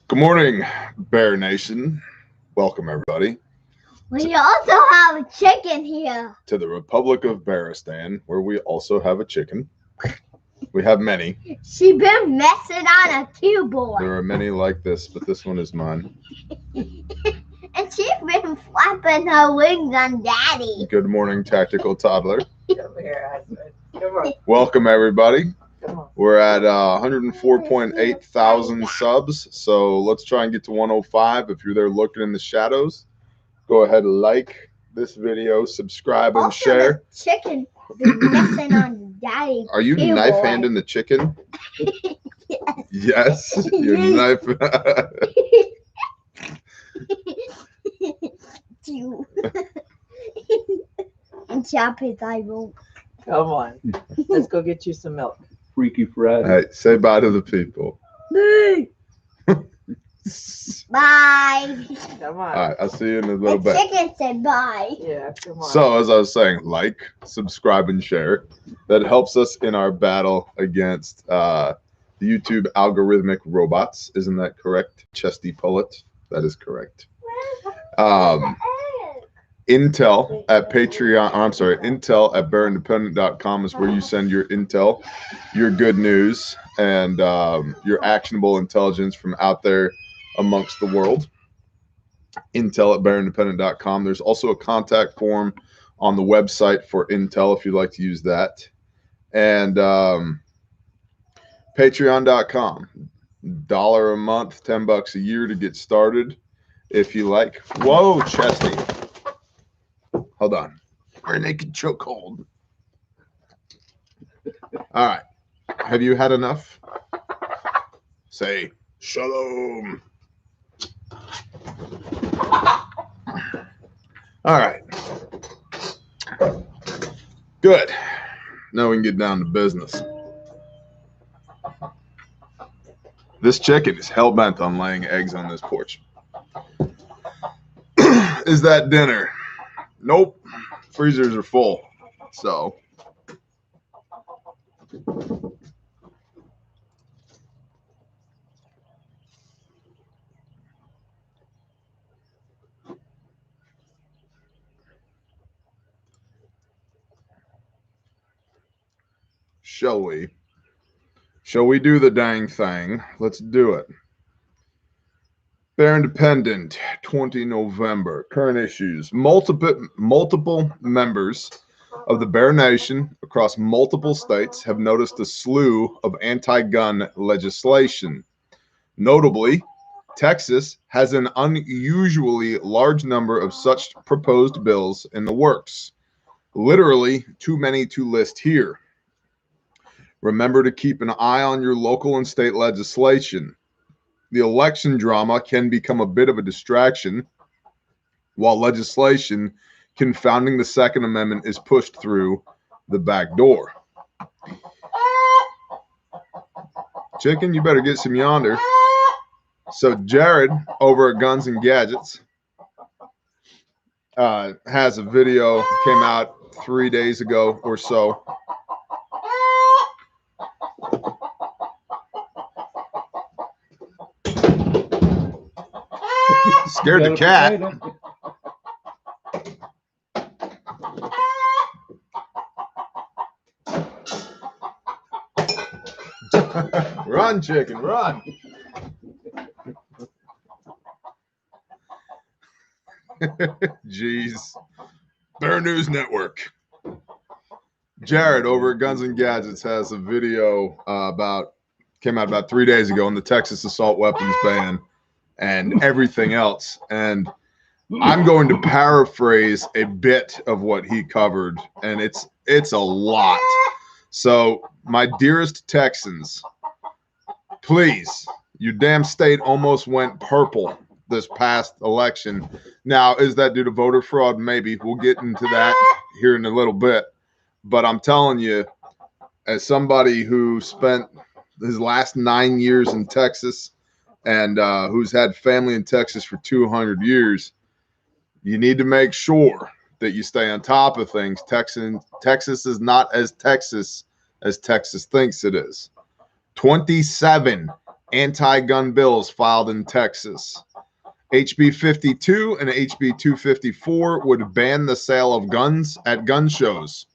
Good morning, Bear Nation. Welcome, everybody. We also have a chicken here. To the Republic of Bearistan, where we also have a chicken. We have many. She been messing on a keyboard. There are many like this, but this one is mine. And she's been flapping her wings on Daddy. Good morning, Tactical Toddler. Come here, Aspen. Come on. Welcome, everybody. Come on. We're at 104.8 thousand subs, so let's try and get to 105. If you're there looking in the shadows, go ahead and like this video, subscribe, and Also, share. the chicken been messing on Daddy. Are you knife handing the chicken? Yes. You're knife. And chop his eye rope. Come on. Let's go get you some milk. Freaky Friday. All right, say bye to the people. Bye. Come All on. right, I'll see you in a little The bit. chicken said bye. Yeah, come on. So, as I was saying, like, subscribe, and share. That helps us in our battle against the YouTube algorithmic robots. Isn't that correct, Chesty Pullet? That is correct. Intel at Patreon. I'm sorry, Intel at bearindependent.com is where you send your intel, your good news, and your actionable intelligence from out there amongst the world. Intel at bearindependent.com. There's also a contact form on the website for Intel if you'd like to use that. And patreon.com. $1 a month, $10 a year to get started if you like. Whoa, Chesty. Hold on. We're naked chokehold. All right. Have you had enough? Say shalom. All right. Good. Now we can get down to business. This chicken is hell-bent on laying eggs on this porch. Is that dinner? Nope. Freezers are full. So. Shall we? Shall we do the dang thing? Let's do it. Bear Independent, 20 November. Current issues. Multiple members of the Bear Nation across multiple states have noticed a slew of anti-gun legislation. Notably, Texas has an unusually large number of such proposed bills in the works. Literally, too many to list here. Remember to keep an eye on your local and state legislation. The election drama can become a bit of a distraction while legislation confounding the Second Amendment is pushed through the back door. Chicken, you better get some yonder. So Jared over at Guns and Gadgets has a video, came out 3 days ago or so. Scared the cat. Run, chicken, run. Jeez. Bear News Network. Jared over at Guns and Gadgets has a video came out about 3 days ago on the Texas assault weapons ban and everything else. And I'm going to paraphrase a bit of what he covered, and it's a lot. So, my dearest Texans, please, your damn state almost went purple this past election. Now, is that due to voter fraud? Maybe. We'll get into that here in a little bit. But I'm telling you, as somebody who spent his last 9 years in Texas and who's had family in Texas for 200 years, you need to make sure that you stay on top of things. Texas is not as Texas thinks it is. 27 anti-gun bills filed in Texas. HB 52 and HB 254 would ban the sale of guns at gun shows.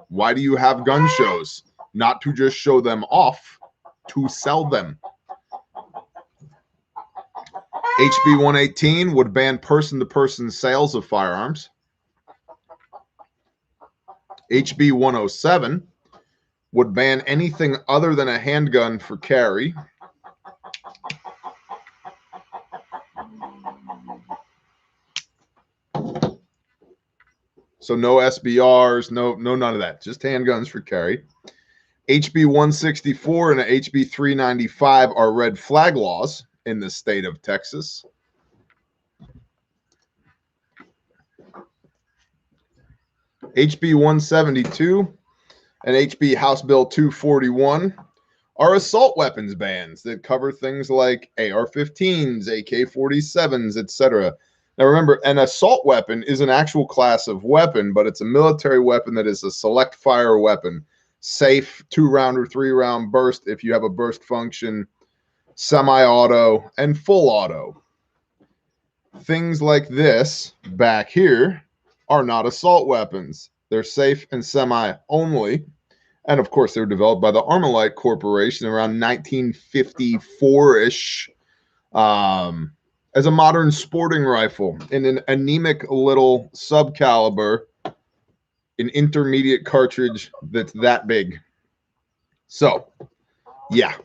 Why do you have gun shows? Not to just show them off, to sell them. HB 118 would ban person-to-person sales of firearms. HB 107 would ban anything other than a handgun for carry. So no SBRs, no none of that. Just handguns for carry. HB 164 and HB 395 are red flag laws in the state of Texas. HB 172 and HB House Bill 241 are assault weapons bans that cover things like AR-15s, AK-47s, etc. Now remember, an assault weapon is an actual class of weapon, but it's a military weapon that is a select fire weapon. Safe 2-round or 3-round burst if you have a burst function, semi-auto, and full auto. Things like this back here are not assault weapons. They're safe and semi only. And of course, they were developed by the Armalite Corporation around 1954-ish as a modern sporting rifle in an anemic little subcaliber, an intermediate cartridge that's that big. So, yeah.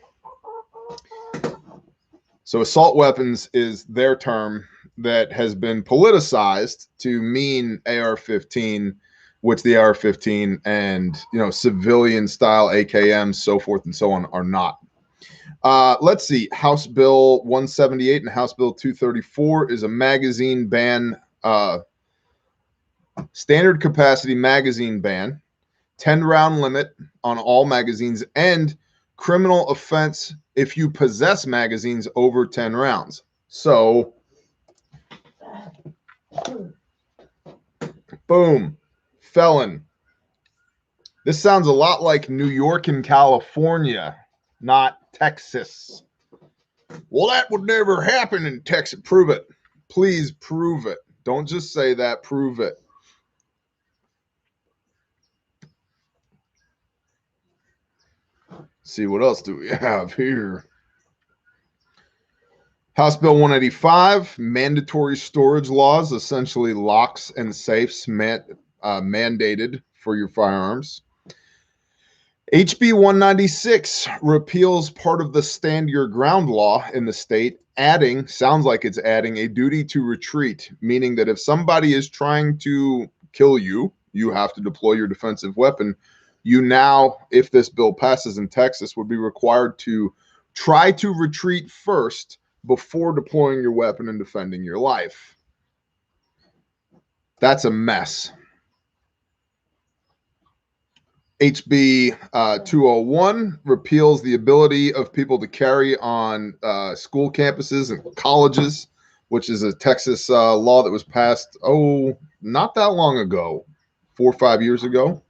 So assault weapons is their term that has been politicized to mean AR-15, which the AR-15 and, civilian style AKMs, so forth and so on, are not. Let's see. House Bill 178 and House Bill 234 is a magazine ban, standard capacity magazine ban, 10-round limit on all magazines, and criminal offense if you possess magazines over 10 rounds. So, boom, felon. This sounds a lot like New York and California, not Texas. Well, that would never happen in Texas. Prove it. Please prove it. Don't just say that. Prove it. See, what else do we have here? House Bill 185, mandatory storage laws, essentially locks and safes mandated for your firearms. HB 196 repeals part of the stand your ground law in the state, sounds like it's adding a duty to retreat, meaning that if somebody is trying to kill you, you have to deploy your defensive weapon. You now, if this bill passes in Texas, would be required to try to retreat first before deploying your weapon and defending your life. That's a mess. HB 201 repeals the ability of people to carry on school campuses and colleges, which is a Texas law that was passed, not that long ago, 4 or 5 years ago.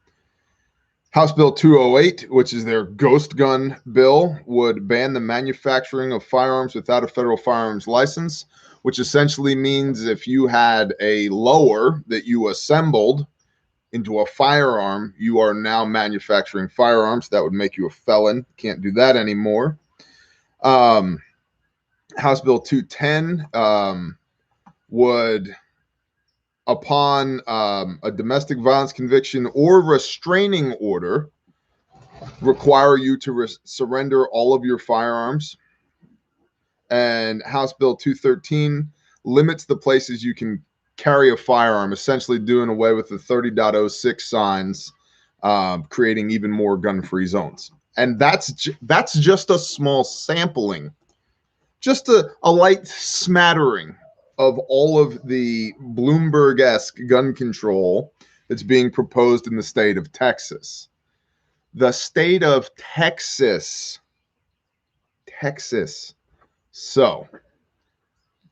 House Bill 208, which is their ghost gun bill, would ban the manufacturing of firearms without a federal firearms license, which essentially means if you had a lower that you assembled into a firearm, you are now manufacturing firearms. That would make you a felon. Can't do that anymore. House Bill 210 would, upon a domestic violence conviction or restraining order, require you to surrender all of your firearms. And House Bill 213 limits the places you can carry a firearm, essentially doing away with the 30.06 signs, creating even more gun-free zones. And that's just a small sampling, just a light smattering of all of the Bloomberg-esque gun control that's being proposed in the state of Texas. The state of Texas. So,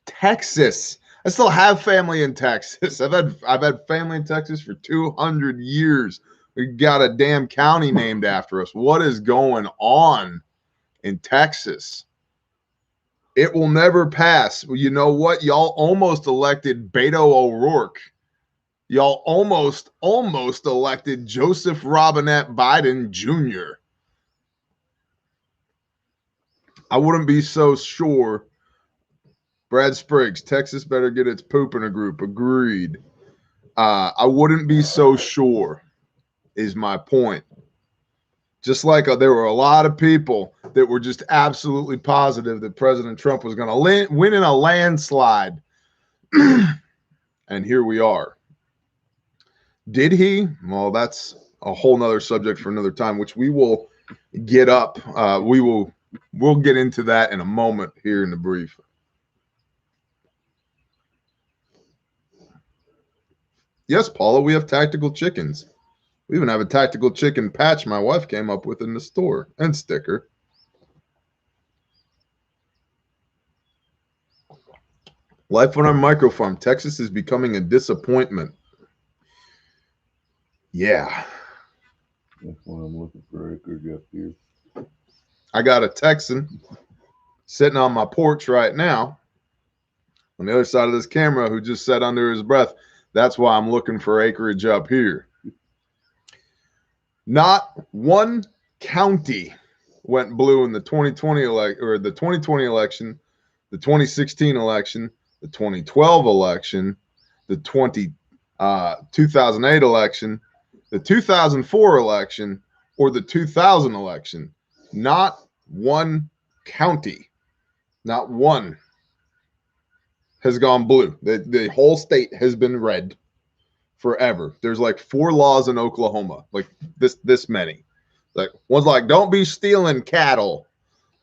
Texas. I still have family in Texas. I've had family in Texas for 200 years. We got a damn county named after us. What is going on in Texas? It will never pass. Well, you know what? Y'all almost elected Beto O'Rourke. Y'all almost elected Joseph Robinette Biden Jr. I wouldn't be so sure. Brad Spriggs, Texas better get its poop in a group. Agreed. I wouldn't be so sure, is my point. Just like there were a lot of people that were just absolutely positive that President Trump was going to win in a landslide. And here we are. Did he? Well, that's a whole nother subject for another time, which we will get up. We'll get into that in a moment here in the brief. Yes, Paula, we have tactical chickens. We even have a tactical chicken patch my wife came up with in the store and sticker. Life on our micro farm. Texas is becoming a disappointment. Yeah. That's why I'm looking for acreage up here. I got a Texan sitting on my porch right now on the other side of this camera who just said under his breath, that's why I'm looking for acreage up here. Not one county went blue in the 2020 election, the 2016 election, the 2012 election, the 2008 election, the 2004 election, or the 2000 election. Not one county, not one has gone blue. The whole state has been red forever. There's like 4 laws in Oklahoma, like this many. Like one's like, don't be stealing cattle.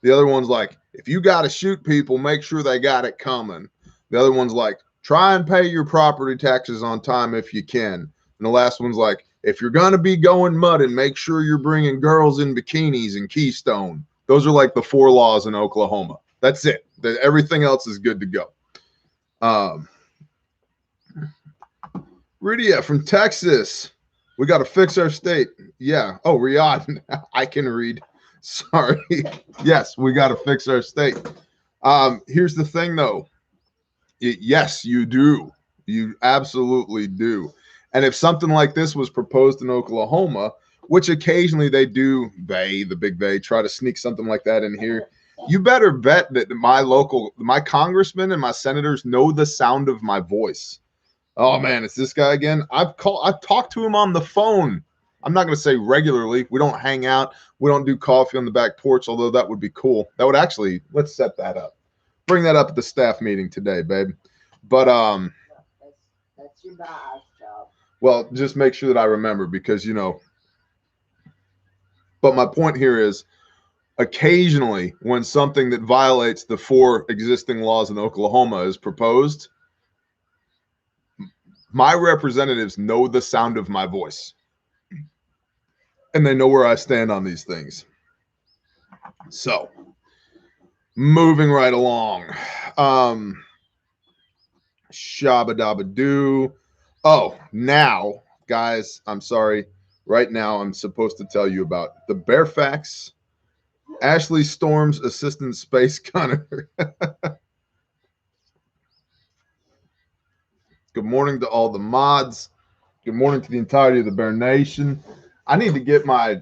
The other one's like, if you got to shoot people, make sure they got it coming. The other one's like, try and pay your property taxes on time if you can. And the last one's like, if you're going to be going mudding, make sure you're bringing girls in bikinis and Keystone. Those are like the 4 laws in Oklahoma. That's it. Everything else is good to go. Rydia from Texas. We got to fix our state. Yeah. Oh, Riyadh. I can read. Sorry. Yes, we got to fix our state. Here's the thing, though. Yes, you do. You absolutely do. And if something like this was proposed in Oklahoma, which occasionally they do, the big they try to sneak something like that in here, you better bet that my congressmen and my senators know the sound of my voice. Oh man, it's this guy again. I've talked to him on the phone. I'm not going to say regularly. We don't hang out. We don't do coffee on the back porch, although that would be cool. That would actually, let's set that up. Bring that up at the staff meeting today, babe. But That's your boss job. well, just make sure that I remember because but my point here is occasionally when something that violates the 4 existing laws in Oklahoma is proposed, my representatives know the sound of my voice and they know where I stand on these things. So moving right along. Shabba dabba doo. Oh, now, guys, I'm sorry. Right now, I'm supposed to tell you about the Bearfax Ashley Storms Assistant Space Gunner. Good morning to all the mods. Good morning to the entirety of the Bear Nation. I need to get my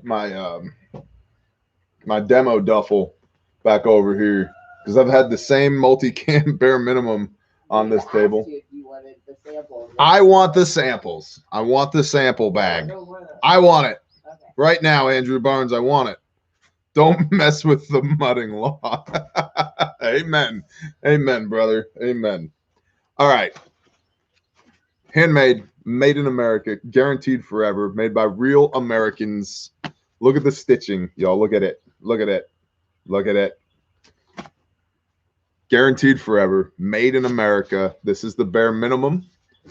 demo duffel back over here because I've had the same multicam bare minimum on this table. I want the samples. I want the sample bag. I want it. Right now, Andrew Barnes, I want it. Don't mess with the mudding law. Amen. Amen, brother. Amen. All right. Handmade, made in America, guaranteed forever, made by real Americans. Look at the stitching, y'all. Look at it. Look at it. Look at it. Guaranteed forever, made in America. This is the bare minimum.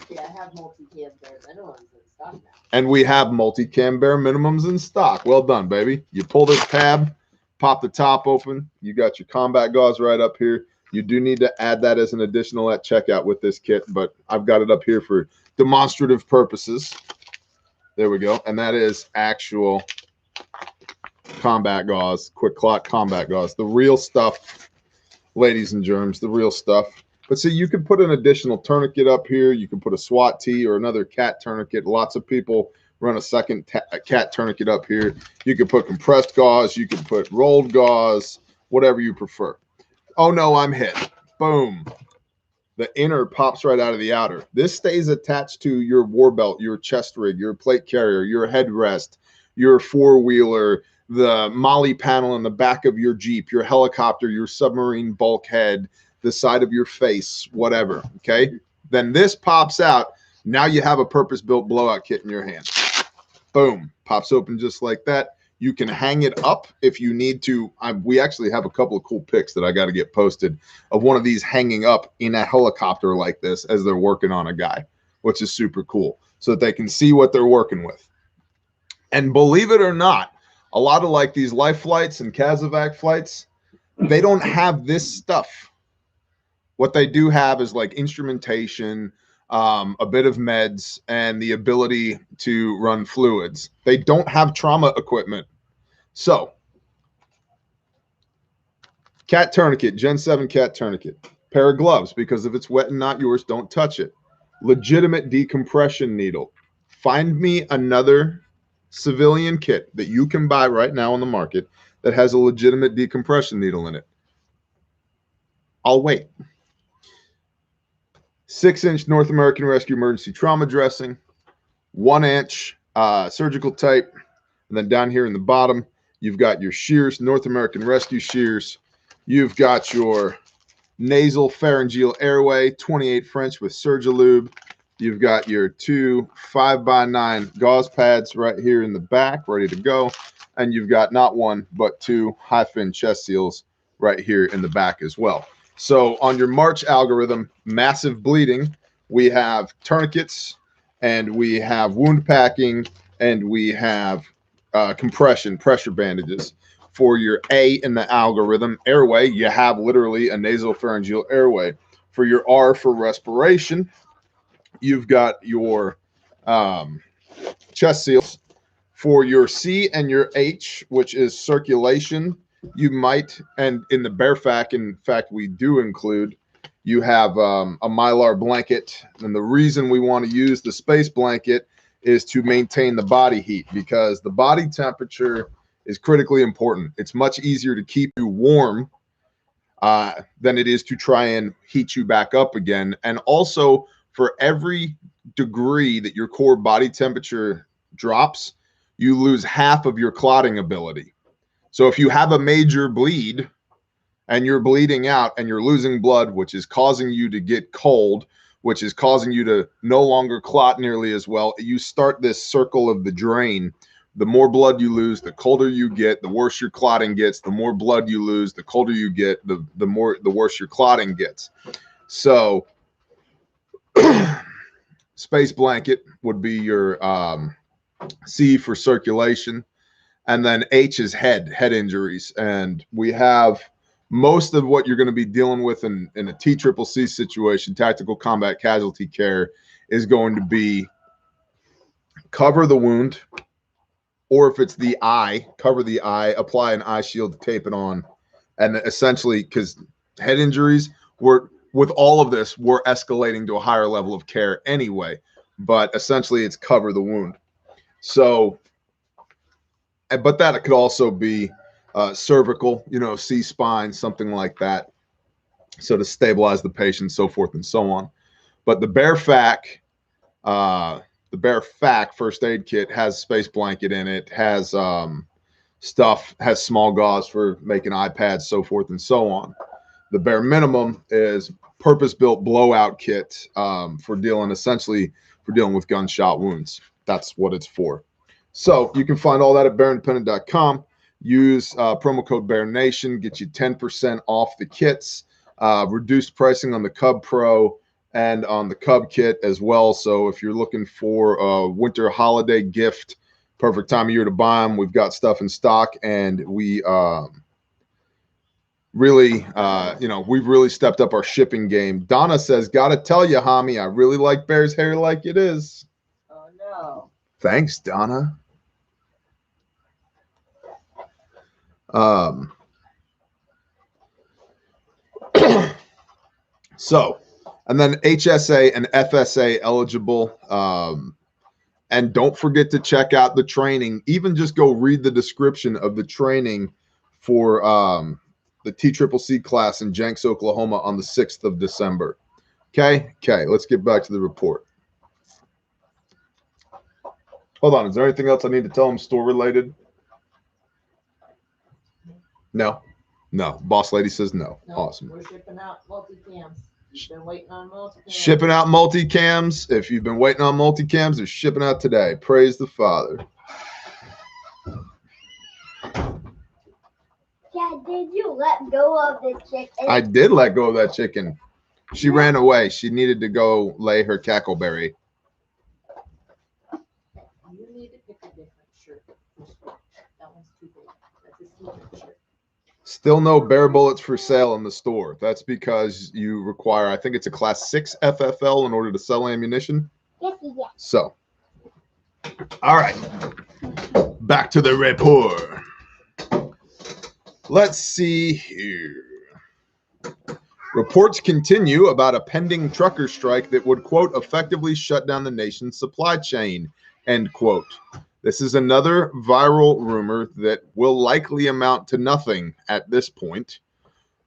Yeah, I have multi-cam bare minimums in stock now. And we have multicam bare minimums in stock. Well done, baby. You pull this tab, pop the top open. You got your combat gauze right up here. You do need to add that as an additional at checkout with this kit, but I've got it up here for demonstrative purposes. There we go. And that is actual combat gauze, quick clot combat gauze, the real stuff. ladies and germs, the real stuff. But see, you could put an additional tourniquet up here. You can put a SWAT tee or another cat tourniquet. Lots of people run a second cat tourniquet up here. You could put compressed gauze. You could put rolled gauze, whatever you prefer. Oh no, I'm hit. Boom. The inner pops right out of the outer. This stays attached to your war belt, your chest rig, your plate carrier, your headrest, your four-wheeler, the molly panel in the back of your Jeep, your helicopter, your submarine bulkhead, the side of your face, whatever, okay? Then this pops out. Now you have a purpose-built blowout kit in your hand. Boom. Pops open just like that. You can hang it up if you need to. We actually have a couple of cool pics that I got to get posted of one of these hanging up in a helicopter like this as they're working on a guy, which is super cool, so that they can see what they're working with. And believe it or not, a lot of like these life flights and Kazovac flights, they don't have this stuff. What they do have is like instrumentation, a bit of meds, and the ability to run fluids. They don't have trauma equipment. So, cat tourniquet, Gen 7 cat tourniquet. Pair of gloves, because if it's wet and not yours, don't touch it. Legitimate decompression needle. Find me another civilian kit that you can buy right now on the market that has a legitimate decompression needle in it. I'll wait. 6-inch North American Rescue Emergency Trauma Dressing, 1-inch surgical tape, and then down here in the bottom, you've got your shears, North American Rescue shears. You've got your nasal pharyngeal airway, 28 French with Surgilube. You've got your 2 5x9 gauze pads right here in the back, ready to go. And you've got not 1, but 2 high-fin chest seals right here in the back as well. So on your March algorithm, massive bleeding, we have tourniquets, and we have wound packing, and we have compression, pressure bandages. For your A in the algorithm, airway, you have literally a nasopharyngeal airway. For your R for respiration, you've got your chest seals. For your C and your H, which is circulation, you might, and in the BearFac, in fact, we do include, you have a Mylar blanket. And the reason we want to use the space blanket is to maintain the body heat, because the body temperature is critically important. It's much easier to keep you warm than it is to try and heat you back up again. And also, for every degree that your core body temperature drops, you lose half of your clotting ability. So if you have a major bleed and you're bleeding out and you're losing blood, which is causing you to get cold, which is causing you to no longer clot nearly as well, you start this circle of the drain. The more blood you lose, the colder you get, the worse your clotting gets. The more blood you lose, the colder you get, the worse your clotting gets. So space blanket would be your C for circulation. And then H is head injuries. And we have most of what you're going to be dealing with in a TCCC situation, tactical combat casualty care, is going to be cover the wound, or if it's the eye, cover the eye, apply an eye shield to tape it on. And essentially, because head injuries, with all of this, we're escalating to a higher level of care anyway. But essentially, it's cover the wound. So, but that could also be cervical, C-spine, something like that. So to stabilize the patient, so forth and so on. But the BearFac first aid kit has space blanket in it, has stuff, has small gauze for making iPads, so forth and so on. The bare minimum is purpose-built blowout kit for dealing with gunshot wounds. That's what it's for. So you can find all that at bearindependent.com. Use promo code BearNation, get you 10% off the kits, reduced pricing on the Cub Pro and on the Cub kit as well. So if you're looking for a winter holiday gift, perfect time of year to buy them. We've got stuff in stock, and we really, we've really stepped up our shipping game. Donna says, "Gotta tell you, homie, I really like Bear's hair like it is." Oh no. Thanks, Donna. So, and then HSA and FSA eligible. And don't forget to check out the training. Even just go read the description of the training for the TCCC class in Jenks, Oklahoma on the 6th of December. Okay, let's get back to the report. Hold on, is there anything else I need to tell them store related? No. Boss lady says no. Awesome. We're shipping out multicams. You've been waiting on multicams. Shipping out multicams. If you've been waiting on multicams, they're shipping out today. Praise the Father. Dad, did you let go of the chicken? I did let go of that chicken. She ran away. She needed to go lay her cackleberry. You need to pick a different shirt. That one's too big. That's a secret shirt. Still no bare bullets for sale in the store. That's because you require, I think it's a class 6 FFL in order to sell ammunition. Yes. So, all right. Back to the report. Let's see here. Reports continue about a pending trucker strike that would, quote, effectively shut down the nation's supply chain, end quote. This is another viral rumor that will likely amount to nothing at this point.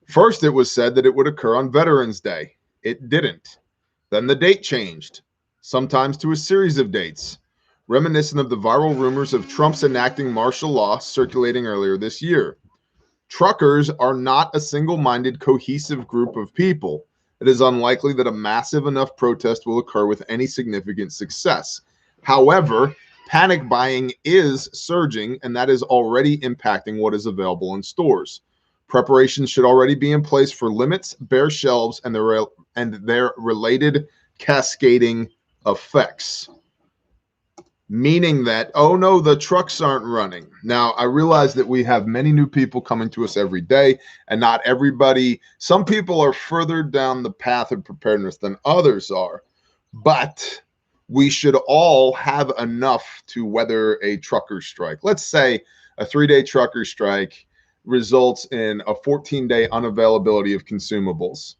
First, it was said that it would occur on Veterans Day. It didn't. Then the date changed, sometimes to a series of dates, reminiscent of the viral rumors of Trump's enacting martial law circulating earlier this year. Truckers are not a single-minded, cohesive group of people. It is unlikely that a massive enough protest will occur with any significant success. However, panic buying is surging, and that is already impacting what is available in stores. Preparations should already be in place for limits, bare shelves, and their related cascading effects. Meaning that, oh no, the trucks aren't running. Now, I realize that we have many new people coming to us every day, and not everybody, some people are further down the path of preparedness than others are, but we should all have enough to weather a trucker strike. Let's say a 3-day trucker strike results in a 14-day unavailability of consumables.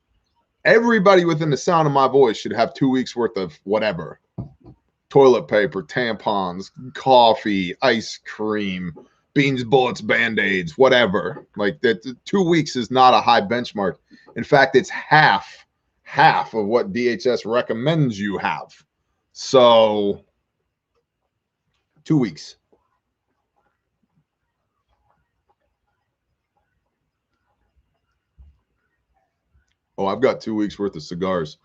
Everybody within the sound of my voice should have 2 weeks worth of whatever. Toilet paper, tampons, coffee, ice cream, beans, bullets, Band-Aids, whatever. Like that, 2 weeks is not a high benchmark. In fact, it's half of what DHS recommends you have. So 2 weeks. Oh, I've got 2 weeks worth of cigars.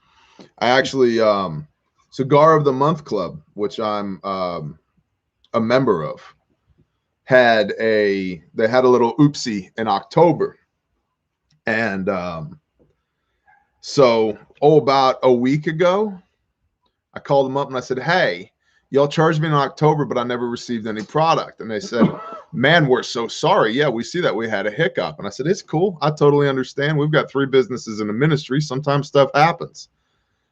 I actually, Cigar of the Month Club, which I'm a member of, they had a little oopsie in October. And so about a week ago, I called them up and I said, hey, y'all charged me in October, but I never received any product. And they said, man, we're so sorry. Yeah, we see that we had a hiccup. And I said, it's cool. I totally understand. We've got 3 businesses in a ministry. Sometimes stuff happens.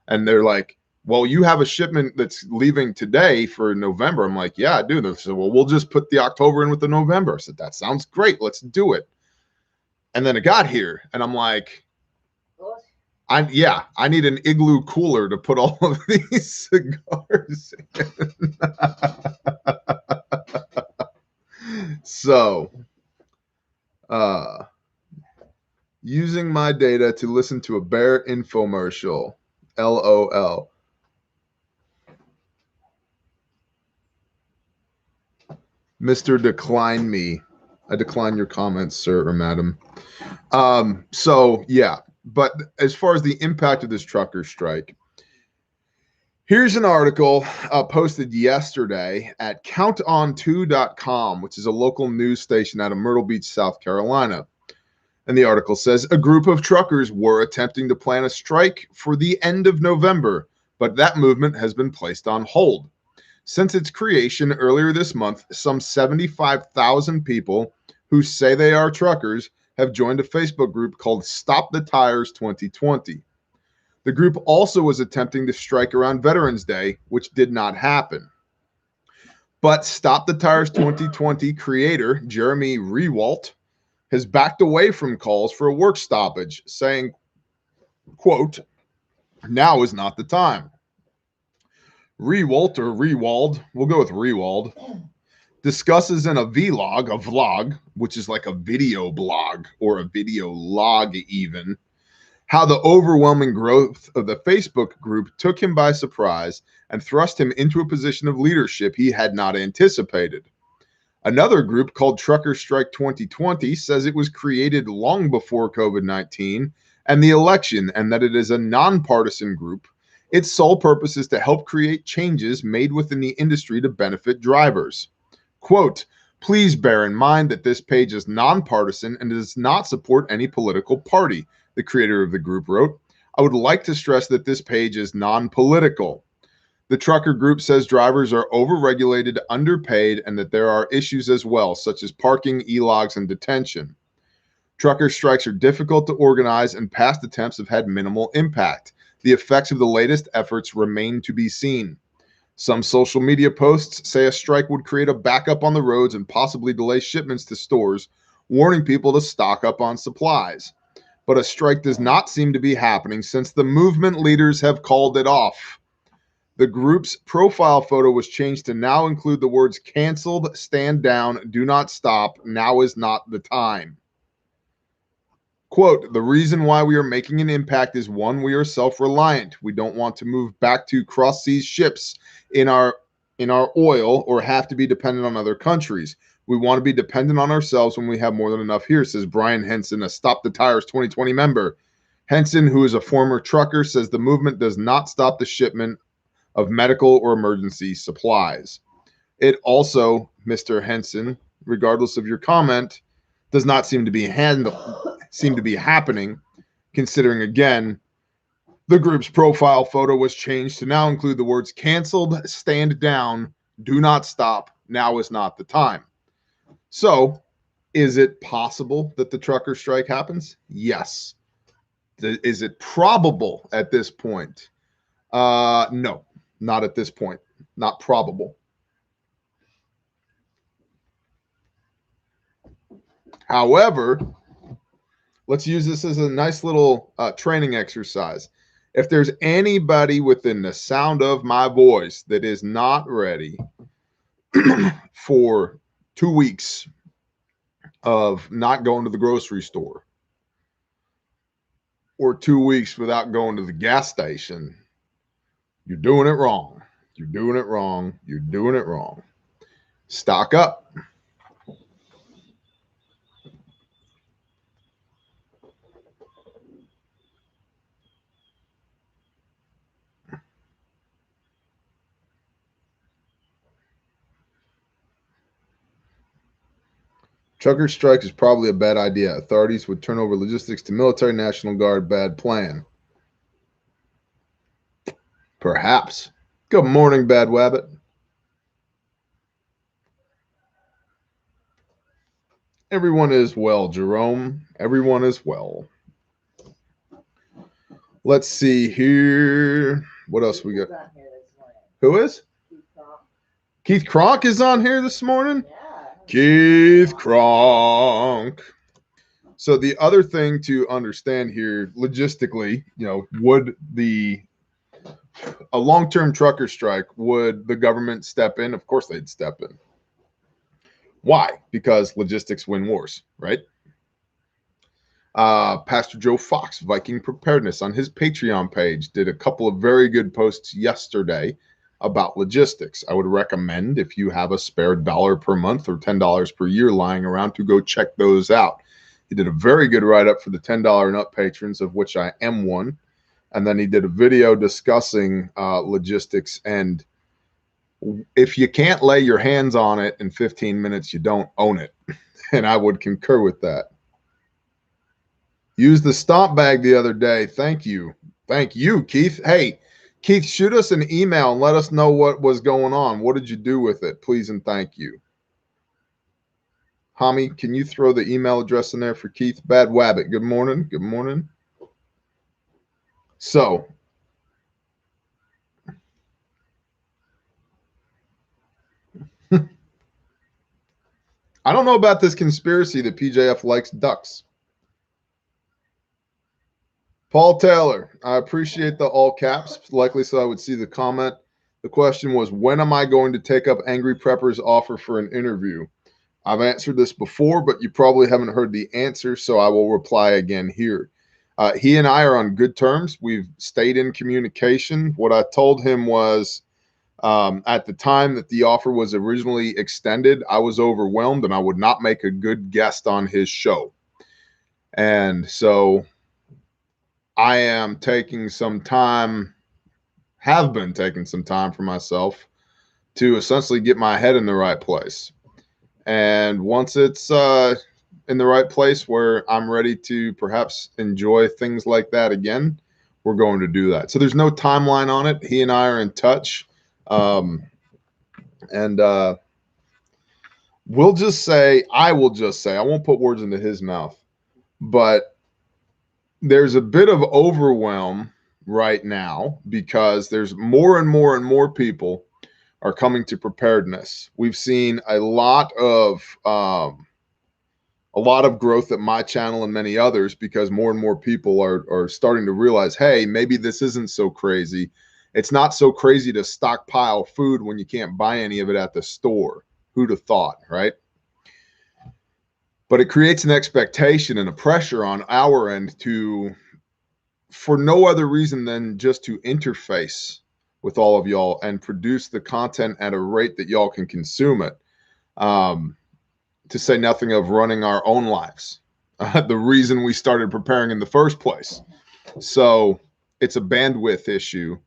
And they're like, well, you have a shipment that's leaving today for November. I'm like, yeah, I do. They said, well, we'll just put the October in with the November. I said, that sounds great. Let's do it. And then it got here and I'm like, I need an igloo cooler to put all of these cigars in. So, using my data to listen to a bear infomercial, LOL. Mr. Decline Me. I decline your comments, sir or madam. So yeah, but as far as the impact of this trucker strike, here's an article posted yesterday at counton2.com, which is a local news station out of Myrtle Beach, South Carolina. And the article says, a group of truckers were attempting to plan a strike for the end of November, but that movement has been placed on hold. Since its creation earlier this month, some 75,000 people who say they are truckers have joined a Facebook group called Stop the Tires 2020. The group also was attempting to strike around Veterans Day, which did not happen. But Stop the Tires 2020 creator Jeremy Rewalt has backed away from calls for a work stoppage, saying, quote, Now is not the time. Rewald, we'll go with Rewald, discusses in a vlog, which is like a video blog or a video log even, how the overwhelming growth of the Facebook group took him by surprise and thrust him into a position of leadership he had not anticipated. Another group called Trucker Strike 2020 says it was created long before COVID-19 and the election, and that it is a nonpartisan group. Its sole purpose is to help create changes made within the industry to benefit drivers. Quote, please bear in mind that this page is nonpartisan and does not support any political party, the creator of the group wrote. I would like to stress that this page is non-political. The trucker group says drivers are overregulated, underpaid, and that there are issues as well, such as parking, e-logs, and detention. Trucker strikes are difficult to organize, and past attempts have had minimal impact. The effects of the latest efforts remain to be seen. Some social media posts say a strike would create a backup on the roads and possibly delay shipments to stores, warning people to stock up on supplies. But a strike does not seem to be happening since the movement leaders have called it off. The group's profile photo was changed to now include the words canceled, stand down, do not stop, now is not the time. Quote, the reason why we are making an impact is one, we are self-reliant. We don't want to move back to cross-seas ships in our oil or have to be dependent on other countries. We want to be dependent on ourselves when we have more than enough here, says Brian Henson, a Stop the Tires 2020 member. Henson, who is a former trucker, says the movement does not stop the shipment of medical or emergency supplies. It also, Mr. Henson, regardless of your comment, does not seem to be happening, considering, again, the group's profile photo was changed to now include the words canceled, stand down, do not stop, now is not the time. So, is it possible that the trucker strike happens? Yes. Is it probable at this point? No, not at this point. Not probable. However, let's use this as a nice little training exercise. If there's anybody within the sound of my voice that is not ready for 2 weeks of not going to the grocery store or 2 weeks without going to the gas station, you're doing it wrong. You're doing it wrong. You're doing it wrong. Stock up. Trucker strike is probably a bad idea. Authorities would turn over logistics to military, National Guard. Bad plan. Perhaps. Good morning, Bad Wabbit. Everyone is well, Jerome. Everyone is well. Let's see here. What else we got? Who is? Keith Kronk is on here this morning? Yeah. Keith Kronk. So the other thing to understand here, logistically, would a long-term trucker strike, would the government step in? Of course they'd step in. Why? Because logistics win wars, right? Pastor Joe Fox, Viking Preparedness, on his Patreon page, did a couple of very good posts yesterday about logistics. I would recommend, if you have a spare $1 per month or $10 per year lying around, to go check those out. He did a very good write-up for the $10 and up patrons, of which I am one. And then he did a video discussing logistics. And if you can't lay your hands on it in 15 minutes, you don't own it. And I would concur with that. Used the stomp bag the other day. Thank you. Thank you, Keith. Hey, Keith, shoot us an email and let us know what was going on. What did you do with it? Please and thank you. Hami, can you throw the email address in there for Keith? Bad Wabbit, good morning. Good morning. So, I don't know about this conspiracy that PJF likes ducks. Paul Taylor, I appreciate the all caps. Likely so I would see the comment. The question was, when am I going to take up Angry Prepper's offer for an interview? I've answered this before, but you probably haven't heard the answer, so I will reply again here. He and I are on good terms. We've stayed in communication. What I told him was, at the time that the offer was originally extended, I was overwhelmed and I would not make a good guest on his show. And so I am taking some time, have been taking some time for myself to essentially get my head in the right place. And once it's in the right place where I'm ready to perhaps enjoy things like that again, we're going to do that. So there's no timeline on it. He and I are in touch. We'll just say, I won't put words into his mouth, but there's a bit of overwhelm right now because there's more and more and more people are coming to preparedness. We've seen a lot of growth at my channel and many others because more and more people are starting to realize, hey, maybe this isn't so crazy. It's not so crazy to stockpile food when you can't buy any of it at the store. Who'd have thought, right? But it creates an expectation and a pressure on our end for no other reason than just to interface with all of y'all and produce the content at a rate that y'all can consume it. To say nothing of running our own lives. The reason we started preparing in the first place. So it's a bandwidth issue,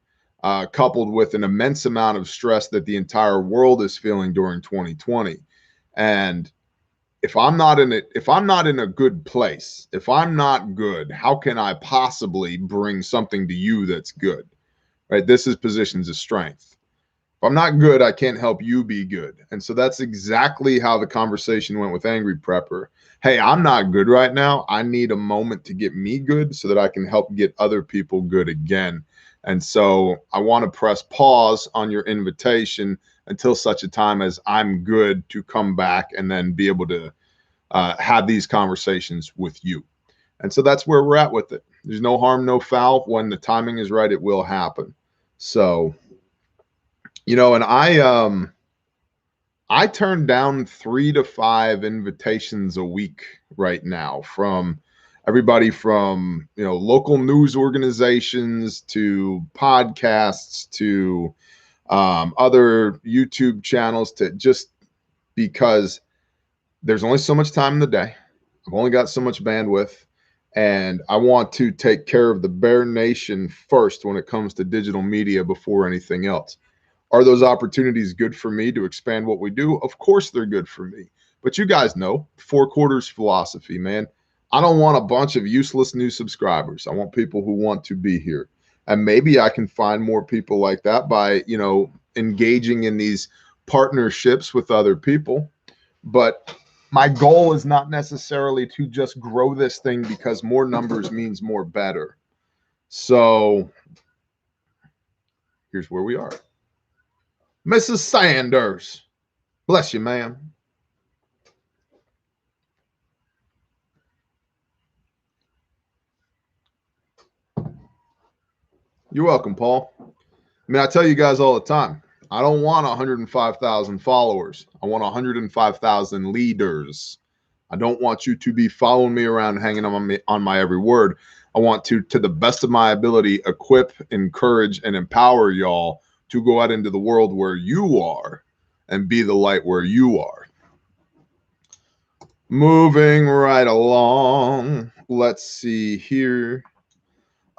coupled with an immense amount of stress that the entire world is feeling during 2020. And if I'm not in a good place, if I'm not good, how can I possibly bring something to you that's good? Right? This is positions of strength. If I'm not good, I can't help you be good. And so that's exactly how the conversation went with Angry Prepper. Hey, I'm not good right now. I need a moment to get me good so that I can help get other people good again. And so I want to press pause on your invitation until such a time as I'm good to come back and then be able to have these conversations with you. And so that's where we're at with it. There's no harm, no foul. When the timing is right, it will happen. So, you know, and I turn down 3 to 5 invitations a week right now from everybody from, you know, local news organizations to podcasts to other YouTube channels, to just because there's only so much time in the day. I've only got so much bandwidth, and I want to take care of the bare nation first when it comes to digital media before anything else. Are those opportunities good for me to expand what we do? Of course they're good for me. But you guys know, 4 quarters philosophy, man. I don't want a bunch of useless new subscribers. I want people who want to be here. And maybe I can find more people like that by, you know, engaging in these partnerships with other people. But my goal is not necessarily to just grow this thing because more numbers means more better. So here's where we are. Mrs. Sanders, bless you, ma'am. You're welcome, Paul. I mean, I tell you guys all the time, I don't want 105,000 followers. I want 105,000 leaders. I don't want you to be following me around, hanging on my every word. I want to the best of my ability, equip, encourage, and empower y'all to go out into the world where you are and be the light where you are. Moving right along. Let's see here.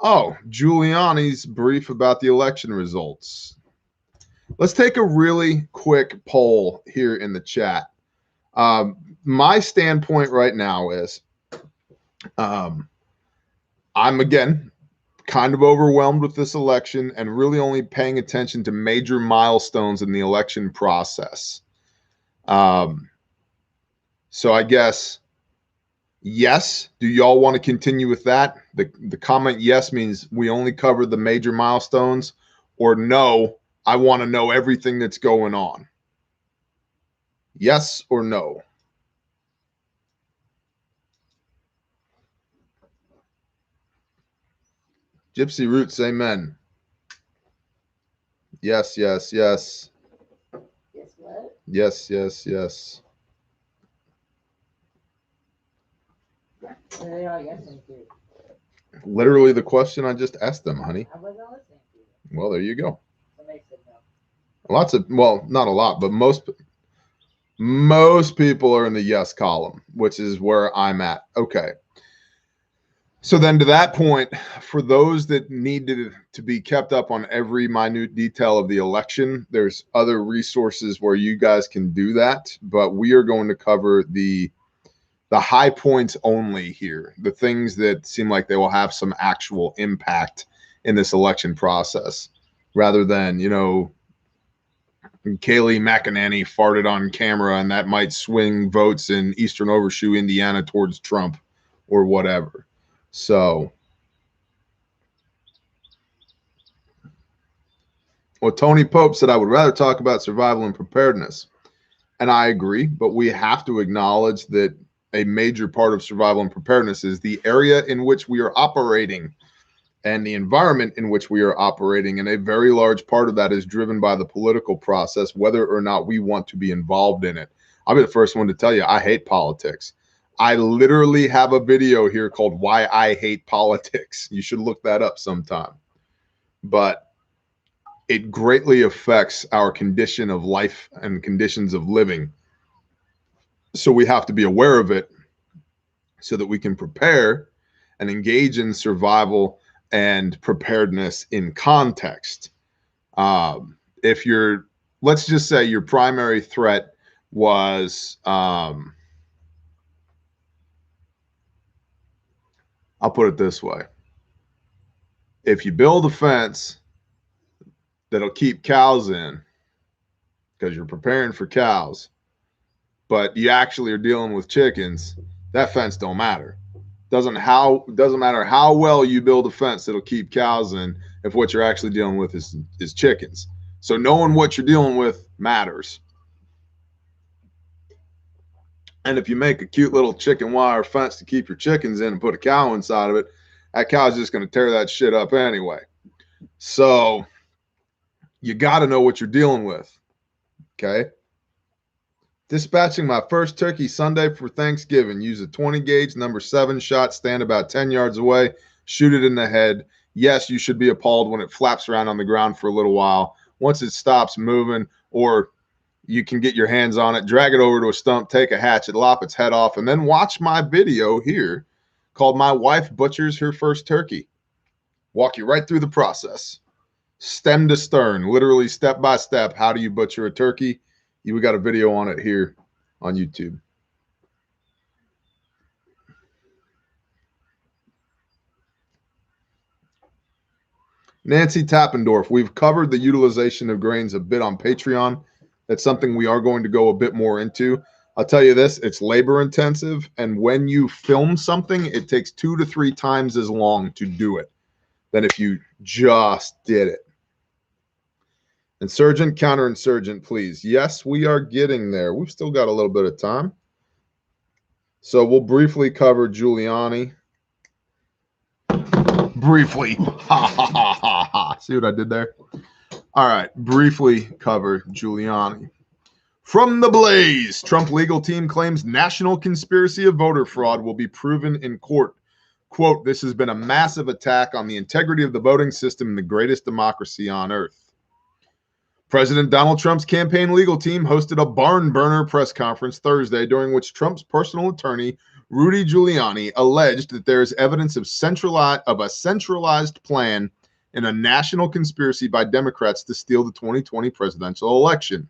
Oh, Giuliani's brief about the election results. Let's take a really quick poll here in the chat. My standpoint right now is I'm, again, kind of overwhelmed with this election and really only paying attention to major milestones in the election process. So I guess, yes, do y'all want to continue with that? The comment yes means we only cover the major milestones, or no, I want to know everything that's going on. Yes or no? Gypsy Roots, amen. Yes, yes, yes. Guess what? Yes, yes, yes. They are guessing too. Literally the question I just asked them, honey. I wasn't listening to you. Well, there you go. Somebody said no. Lots of, well, not a lot, but most people are in the yes column, which is where I'm at. Okay. So then to that point, for those that need to be kept up on every minute detail of the election, there's other resources where you guys can do that, but we are going to cover the high points only here, the things that seem like they will have some actual impact in this election process, rather than, you know, Kayleigh McEnany farted on camera and that might swing votes in Eastern Overshoe, Indiana towards Trump or whatever. So, well, Tony Pope said, I would rather talk about survival and preparedness. And I agree, but we have to acknowledge that a major part of survival and preparedness is the area in which we are operating and the environment in which we are operating. And a very large part of that is driven by the political process, whether or not we want to be involved in it. I'll be the first one to tell you, I hate politics. I literally have a video here called Why I Hate Politics. You should look that up sometime. But it greatly affects our condition of life and conditions of living. So we have to be aware of it so that we can prepare and engage in survival and preparedness in context. If you're, let's just say your primary threat was, I'll put it this way. If you build a fence that'll keep cows in because you're preparing for cows, but you actually are dealing with chickens, that fence don't matter. Doesn't matter how well you build a fence that'll keep cows in if what you're actually dealing with is chickens. So knowing what you're dealing with matters. And if you make a cute little chicken wire fence to keep your chickens in and put a cow inside of it, that cow's just going to tear that shit up anyway. So you got to know what you're dealing with. Okay. Dispatching my first turkey Sunday for Thanksgiving. Use a 20 gauge number 7 shot, stand about 10 yards away, shoot it in the head. Yes, you should be appalled when it flaps around on the ground for a little while. Once it stops moving, or you can get your hands on it, drag it over to a stump, take a hatchet, lop its head off, and then watch my video here called My Wife Butchers Her First Turkey. Walk you right through the process. Stem to stern, literally step by step. How do you butcher a turkey? We got a video on it here on YouTube. Nancy Tappendorf, we've covered the utilization of grains a bit on Patreon. That's something we are going to go a bit more into. I'll tell you this, it's labor intensive. And when you film something, it takes 2 to 3 times as long to do it than if you just did it. Insurgent, counterinsurgent, please. Yes, we are getting there. We've still got a little bit of time. So we'll briefly cover Giuliani. Briefly. Ha, ha, ha, ha, ha. See what I did there? All right. Briefly cover Giuliani. From the Blaze, Trump legal team claims national conspiracy of voter fraud will be proven in court. Quote, this has been a massive attack on the integrity of the voting system in the greatest democracy on earth. President Donald Trump's campaign legal team hosted a barn burner press conference Thursday, during which Trump's personal attorney, Rudy Giuliani, alleged that there is evidence of a centralized plan in a national conspiracy by Democrats to steal the 2020 presidential election.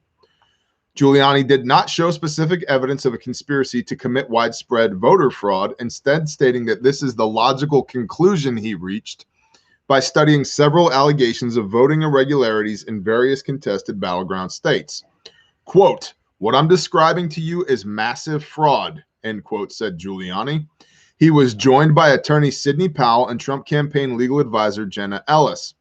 Giuliani did not show specific evidence of a conspiracy to commit widespread voter fraud, instead stating that this is the logical conclusion he reached by studying several allegations of voting irregularities in various contested battleground states. Quote, what I'm describing to you is massive fraud, end quote, said Giuliani. He was joined by attorney Sidney Powell and Trump campaign legal advisor Jenna Ellis.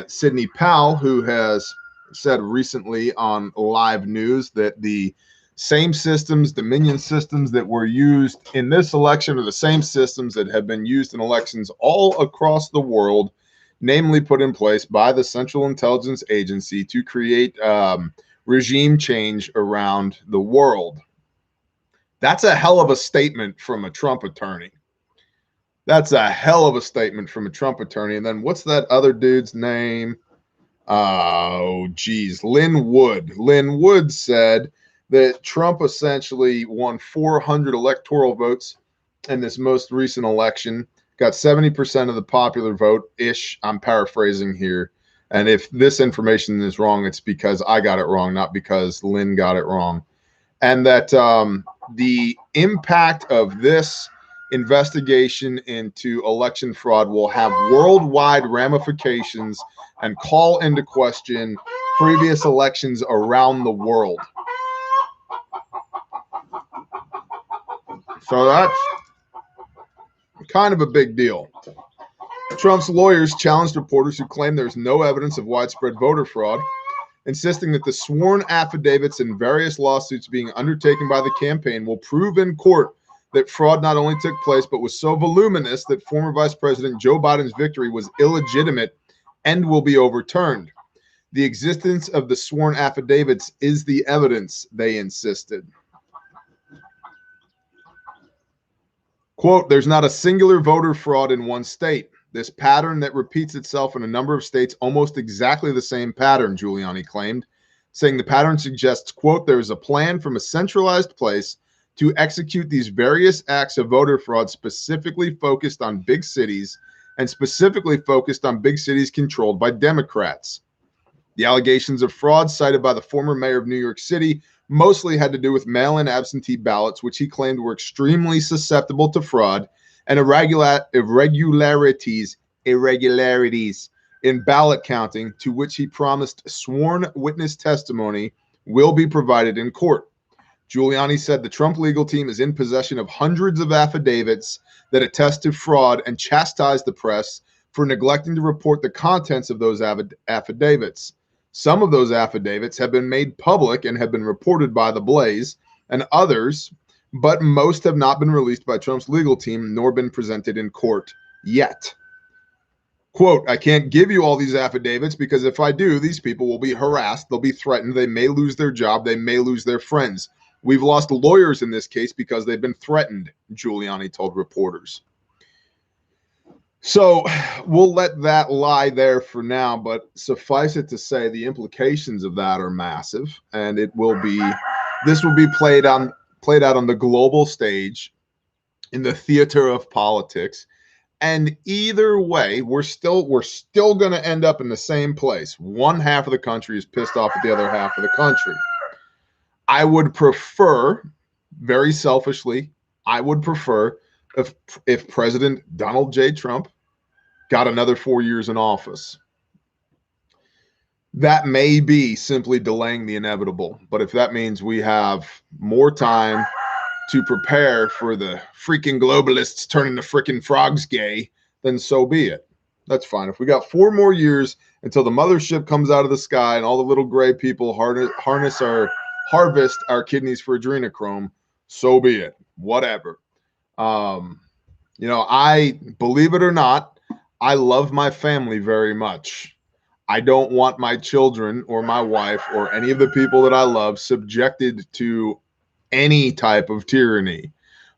Sidney Powell, who has said recently on live news that the same systems, Dominion systems that were used in this election are the same systems that have been used in elections all across the world, namely put in place by the Central Intelligence Agency to create regime change around the world. That's a hell of a statement from a Trump attorney. That's a hell of a statement from a Trump attorney. And then what's that other dude's name? Oh, geez. Lynn Wood. Lynn Wood said that Trump essentially won 400 electoral votes in this most recent election, got 70% of the popular vote-ish. I'm paraphrasing here. And if this information is wrong, it's because I got it wrong, not because Lynn got it wrong. And that the impact of this investigation into election fraud will have worldwide ramifications and call into question previous elections around the world. So that's kind of a big deal. Trump's lawyers challenged reporters who claim there's no evidence of widespread voter fraud, insisting that the sworn affidavits in various lawsuits being undertaken by the campaign will prove in court that fraud not only took place, but was so voluminous that former Vice President Joe Biden's victory was illegitimate and will be overturned. The existence of the sworn affidavits is the evidence, they insisted. Quote, there's not a singular voter fraud in one state. This pattern that repeats itself in a number of states, almost exactly the same pattern, Giuliani claimed, saying the pattern suggests, quote, there is a plan from a centralized place to execute these various acts of voter fraud specifically focused on big cities and specifically focused on big cities controlled by Democrats. The allegations of fraud cited by the former mayor of New York City mostly had to do with mail-in absentee ballots, which he claimed were extremely susceptible to fraud, and irregularities in ballot counting, to which he promised sworn witness testimony will be provided in court. Giuliani said the Trump legal team is in possession of hundreds of affidavits that attest to fraud and chastised the press for neglecting to report the contents of those affidavits. Some of those affidavits have been made public and have been reported by the Blaze, and others, but most have not been released by Trump's legal team nor been presented in court yet. Quote, I can't give you all these affidavits because if I do, these people will be harassed, they'll be threatened, they may lose their job, they may lose their friends. We've lost lawyers in this case because they've been threatened, Giuliani told reporters. So we'll let that lie there for now, but suffice it to say the implications of that are massive, and this will be played out on the global stage in the theater of politics. And either way, we're still going to end up in the same place. One half of the country is pissed off at the other half of the country. I would prefer, very selfishly, if President Donald J. Trump got another 4 years in office. That may be simply delaying the inevitable, but if that means we have more time to prepare for the freaking globalists turning the freaking frogs gay, then so be it. That's fine. If we got 4 more years until the mothership comes out of the sky and all the little gray people harvest our kidneys for adrenochrome, so be it. Whatever. I believe it or not, I love my family very much. I don't want my children or my wife or any of the people that I love subjected to any type of tyranny,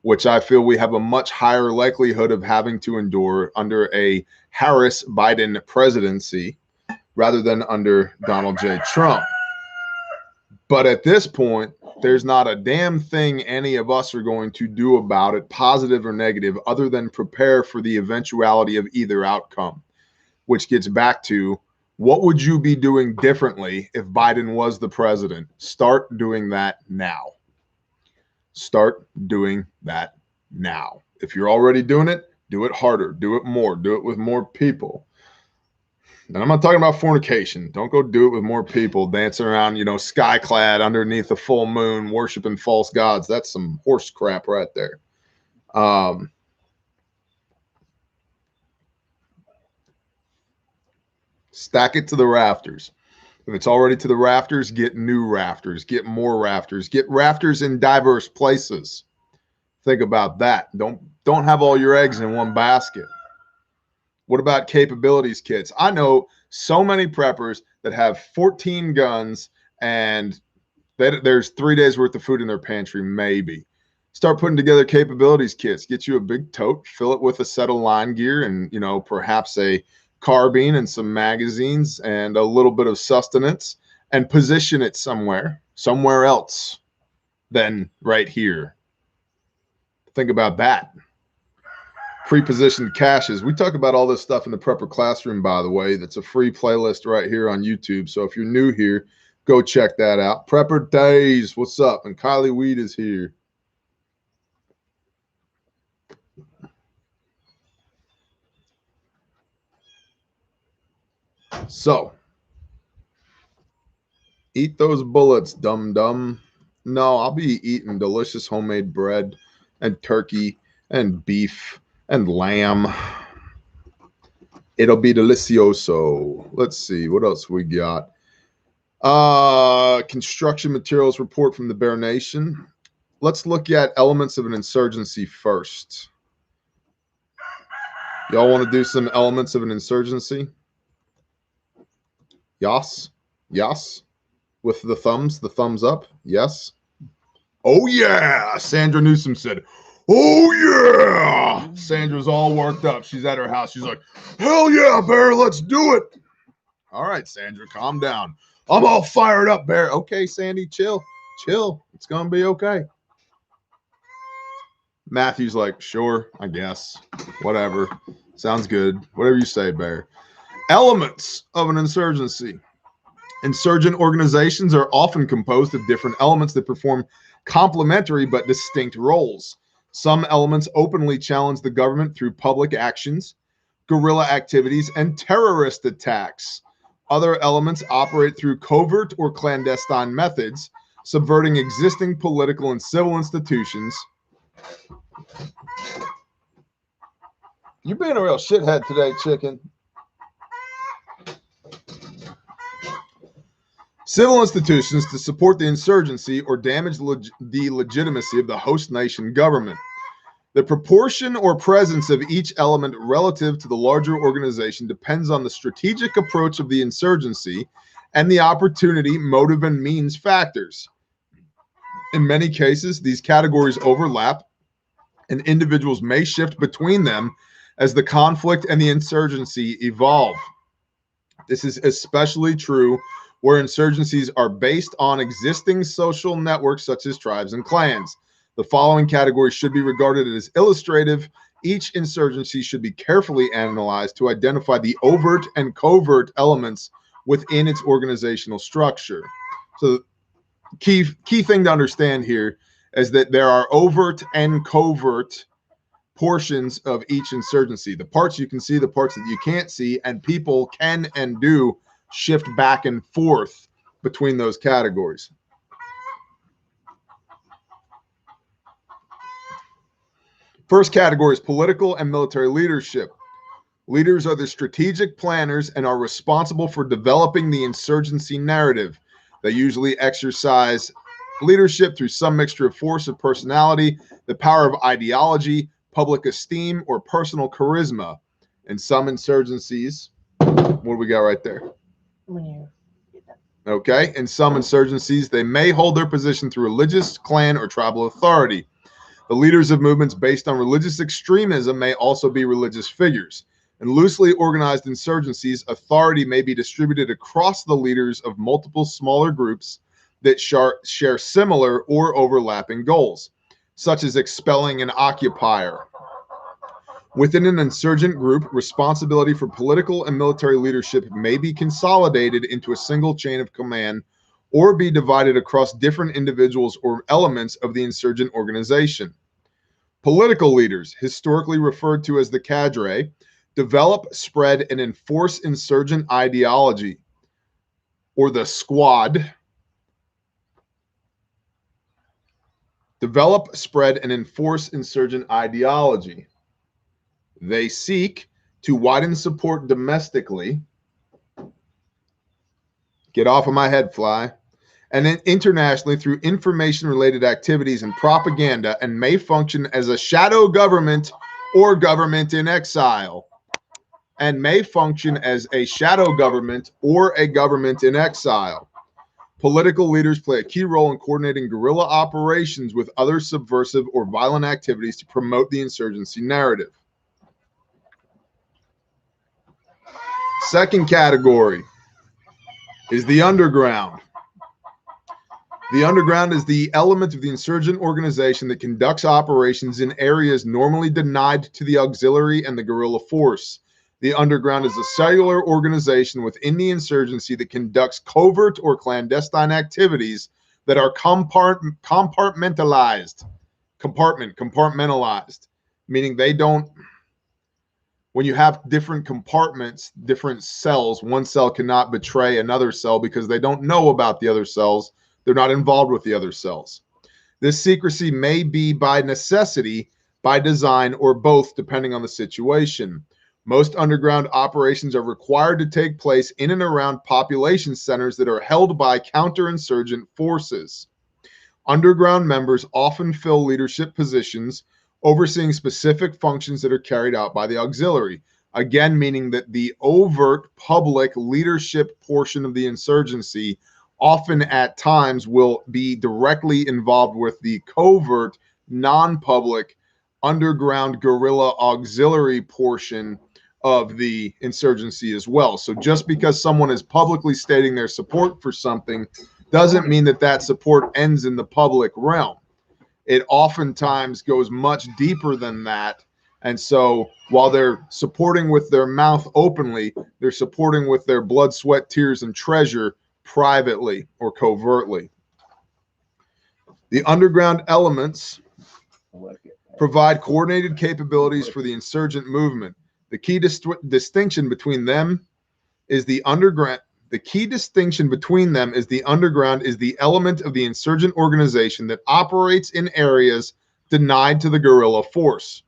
which I feel we have a much higher likelihood of having to endure under a Harris-Biden presidency rather than under Donald J. Trump. But at this point, there's not a damn thing any of us are going to do about it, positive or negative, other than prepare for the eventuality of either outcome, which gets back to what would you be doing differently if Biden was the president? Start doing that now. Start doing that now. If you're already doing it, do it harder, do it more, do it with more people. And I'm not talking about fornication. Don't go do it with more people dancing around, sky-clad underneath the full moon, worshiping false gods. That's some horse crap right there. Stack it to the rafters. If it's already to the rafters, get new rafters, get more rafters, get rafters in diverse places. Think about that. Don't have all your eggs in one basket. What about capabilities kits? I know so many preppers that have 14 guns and there's 3 days worth of food in their pantry, maybe. Start putting together capabilities kits. Get you a big tote, fill it with a set of line gear and, you know, perhaps a carbine and some magazines and a little bit of sustenance, and position it somewhere else than right here. Think about that. Pre-positioned caches. We talk about all this stuff in the Prepper Classroom, by the way. That's a free playlist right here on YouTube. So if you're new here, go check that out. Prepper Days, what's up? And Kylie Weed is here. So, eat those bullets, dum-dum. No, I'll be eating delicious homemade bread and turkey and beef and lamb. It'll be delicioso. Let's see, what else we got? Construction materials report from the Bear Nation. Let's look at elements of an insurgency first. Y'all want to do some elements of an insurgency? Yes? Yes? With the thumbs up? Yes? Oh, yeah! Sandra Newsom said, oh, yeah! Sandra's all worked up. She's at her house. She's like, hell yeah, Bear, let's do it. All right, Sandra, calm down. I'm all fired up, Bear. Okay, Sandy, chill. Chill. It's going to be okay. Matthew's like, sure, I guess. Whatever. Sounds good. Whatever you say, Bear. Elements of an insurgency. Insurgent organizations are often composed of different elements that perform complementary but distinct roles. Some elements openly challenge the government through public actions, guerrilla activities, and terrorist attacks. Other elements operate through covert or clandestine methods, subverting existing political and civil institutions. You're being a real shithead today, chicken. Civil institutions to support the insurgency or damage the legitimacy of the host nation government. The proportion or presence of each element relative to the larger organization depends on the strategic approach of the insurgency and the opportunity, motive, and means factors. In many cases, these categories overlap, and individuals may shift between them as the conflict and the insurgency evolve. This is especially true where insurgencies are based on existing social networks such as tribes and clans. The following categories should be regarded as illustrative. Each insurgency should be carefully analyzed to identify the overt and covert elements within its organizational structure. So key thing to understand here is that there are overt and covert portions of each insurgency. The parts you can see, the parts that you can't see, and people can and do shift back and forth between those categories. First category is political and military leadership. Leaders are the strategic planners and are responsible for developing the insurgency narrative. They usually exercise leadership through some mixture of force of personality, the power of ideology, public esteem, or personal charisma. In some insurgencies, what do we got right there? Okay, in some insurgencies, they may hold their position through religious, clan, or tribal authority. The leaders of movements based on religious extremism may also be religious figures. In loosely organized insurgencies, authority may be distributed across the leaders of multiple smaller groups that share similar or overlapping goals, such as expelling an occupier. Within an insurgent group, responsibility for political and military leadership may be consolidated into a single chain of command or be divided across different individuals or elements of the insurgent organization. Political leaders, historically referred to as the cadre, develop, spread, and enforce insurgent ideology, or the squad. Develop, spread, and enforce insurgent ideology. They seek to widen support domestically Get off of my head, fly. And then internationally through information-related activities and propaganda, and may function as a shadow government or government in exile. And may function as a shadow government or a government in exile. Political leaders play a key role in coordinating guerrilla operations with other subversive or violent activities to promote the insurgency narrative. Second category is the underground. The underground is the element of the insurgent organization that conducts operations in areas normally denied to the auxiliary and the guerrilla force. The underground is a cellular organization within the insurgency that conducts covert or clandestine activities that are compartmentalized, meaning they don't, when you have different compartments, different cells, one cell cannot betray another cell because they don't know about the other cells. They're not involved with the other cells. This secrecy may be by necessity, by design, or both, depending on the situation. Most underground operations are required to take place in and around population centers that are held by counterinsurgent forces. Underground members often fill leadership positions, overseeing specific functions that are carried out by the auxiliary. Again, meaning that the overt public leadership portion of the insurgency often at times will be directly involved with the covert, non-public, underground guerrilla auxiliary portion of the insurgency as well. So just because someone is publicly stating their support for something doesn't mean that that support ends in the public realm. It oftentimes goes much deeper than that. And so while they're supporting with their mouth openly, they're supporting with their blood, sweat, tears, and treasure privately or covertly. The underground elements provide coordinated capabilities for the insurgent movement. The key distinction between them is the underground. The key distinction between them is the underground is the element of the insurgent organization that operates in areas denied to the guerrilla force.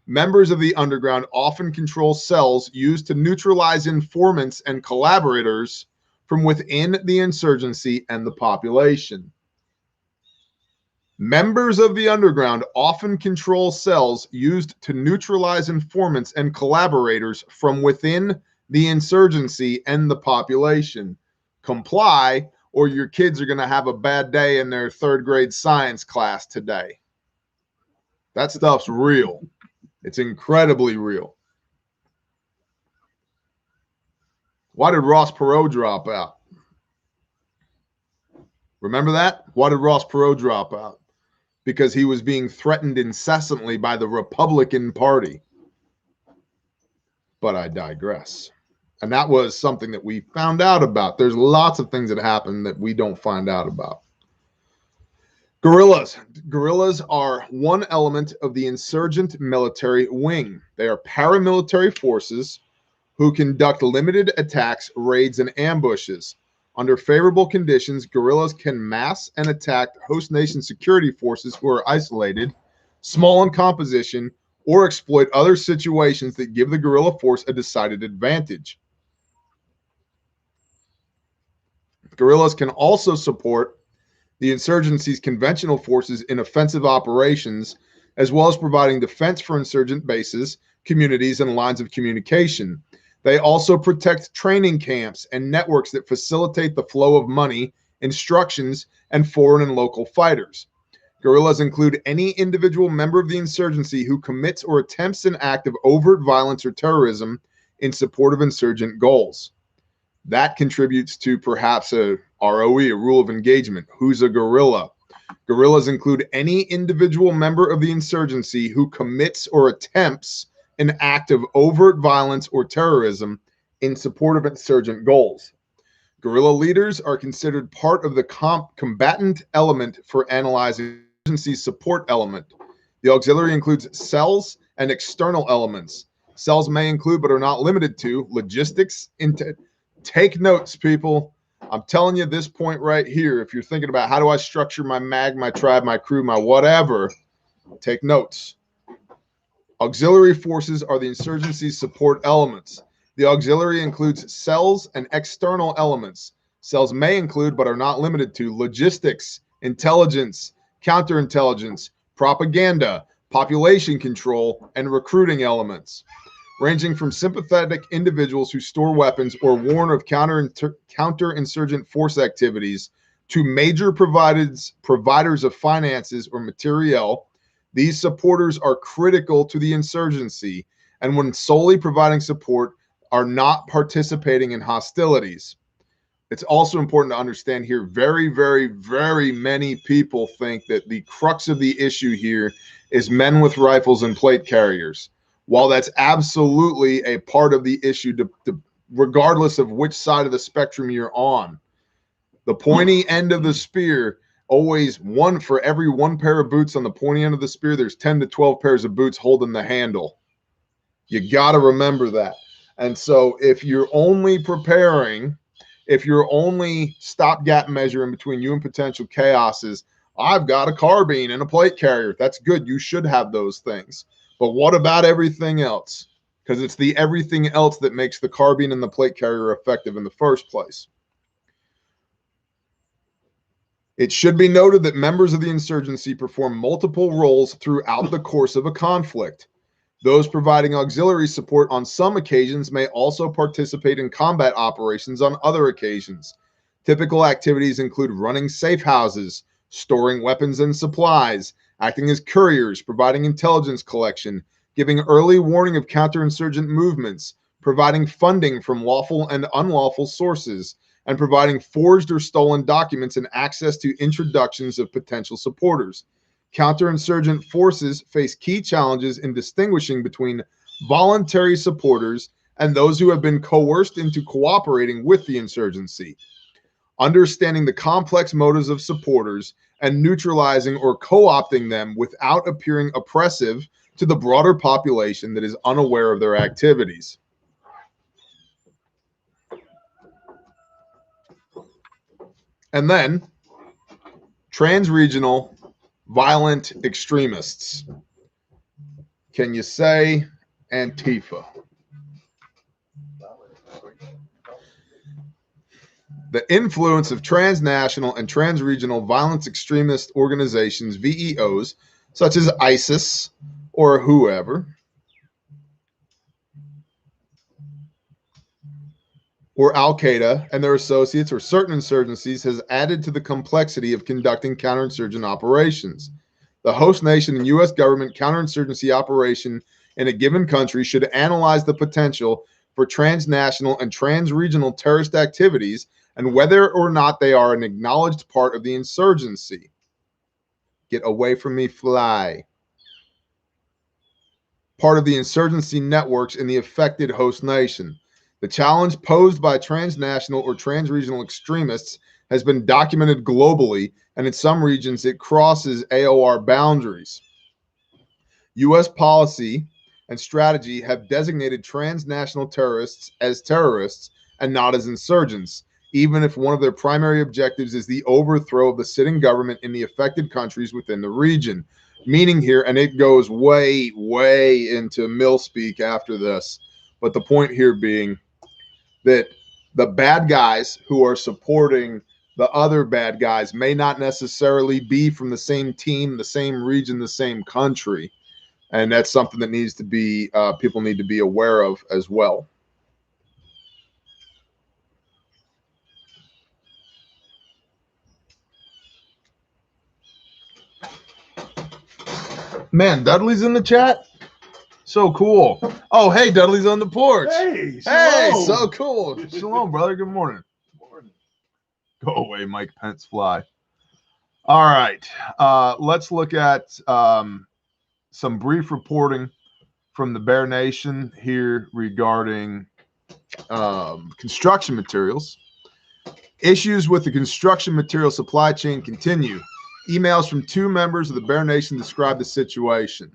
Members of the underground often control cells used to neutralize informants and collaborators from within the insurgency and the population. Members of the underground often control cells used to neutralize informants and collaborators from within the insurgency and the population. Comply, or your kids are going to have a bad day in their third grade science class today. That stuff's real. It's incredibly real. Why did Ross Perot drop out? Remember that? Why did Ross Perot drop out? Because he was being threatened incessantly by the Republican Party. But I digress. And that was something that we found out about. There's lots of things that happen that we don't find out about. Guerrillas. Guerrillas are one element of the insurgent military wing. They are paramilitary forces who conduct limited attacks, raids, and ambushes. Under favorable conditions, guerrillas can mass and attack host nation security forces who are isolated, small in composition, or exploit other situations that give the guerrilla force a decided advantage. Guerrillas can also support the insurgency's conventional forces in offensive operations, as well as providing defense for insurgent bases, communities, and lines of communication. They also protect training camps and networks that facilitate the flow of money, instructions, and foreign and local fighters. Guerrillas include any individual member of the insurgency who commits or attempts an act of overt violence or terrorism in support of insurgent goals. That contributes to perhaps a ROE, a rule of engagement. Who's a guerrilla? Guerrillas include any individual member of the insurgency who commits or attempts an act of overt violence or terrorism in support of insurgent goals. Guerrilla leaders are considered part of the combatant element for analyzing insurgency support element. The auxiliary includes cells and external elements. Cells may include, but are not limited to, logistics. Take notes, people. I'm telling you this point right here. If you're thinking about how do I structure my mag, my tribe, my crew, my whatever, take notes. Auxiliary forces are the insurgency's support elements. The auxiliary includes cells and external elements. Cells may include, but are not limited to, logistics, intelligence, counterintelligence, propaganda, population control, and recruiting elements, ranging from sympathetic individuals who store weapons or warn of counterinsurgent force activities to major providers of finances or materiel. These supporters are critical to the insurgency, and when solely providing support, are not participating in hostilities. It's also important to understand here, very, very, very many people think that the crux of the issue here is men with rifles and plate carriers. While that's absolutely a part of the issue, regardless of which side of the spectrum you're on, the pointy end of the spear, always one for every one pair of boots on the pointy end of the spear, there's 10 to 12 pairs of boots holding the handle. You got to remember that. And so if you're only preparing, if you're only stopgap measure in between you and potential chaoses, I've got a carbine and a plate carrier. That's good. You should have those things. But what about everything else? Because it's the everything else that makes the carbine and the plate carrier effective in the first place. It should be noted that members of the insurgency perform multiple roles throughout the course of a conflict. Those providing auxiliary support on some occasions may also participate in combat operations on other occasions. Typical activities include running safe houses, storing weapons and supplies, acting as couriers, providing intelligence collection, giving early warning of counterinsurgent movements, providing funding from lawful and unlawful sources, and providing forged or stolen documents and access to introductions of potential supporters. Counterinsurgent forces face key challenges in distinguishing between voluntary supporters and those who have been coerced into cooperating with the insurgency. Understanding the complex motives of supporters and neutralizing or co-opting them without appearing oppressive to the broader population that is unaware of their activities. And then, trans-regional violent extremists. Can you say Antifa? The influence of transnational and transregional violence extremist organizations, VEOs, such as ISIS or whoever, or Al-Qaeda and their associates or certain insurgencies has added to the complexity of conducting counterinsurgent operations. The host nation and U.S. government counterinsurgency operation in a given country should analyze the potential for transnational and transregional terrorist activities and whether or not they are an acknowledged part of the insurgency. Get away from me, fly. Part of the insurgency networks in the affected host nation. The challenge posed by transnational or transregional extremists has been documented globally, and in some regions it crosses AOR boundaries. U.S. policy and strategy have designated transnational terrorists as terrorists and not as insurgents, even if one of their primary objectives is the overthrow of the sitting government in the affected countries within the region. Meaning here, and it goes way, way into mil-speak after this, but the point here being that the bad guys who are supporting the other bad guys may not necessarily be from the same team, the same region, the same country. And that's something that needs to be, people need to be aware of as well. Man, Dudley's in the chat? So cool. Oh, hey, Dudley's on the porch. Hey, Hey, shalom. so cool. Shalom, brother. Good morning. Go away, Mike Pence, fly. All right. Let's look at some brief reporting from the Bear Nation here regarding construction materials. Issues with the construction material supply chain continue. Emails from 2 members of the Bear Nation describe the situation.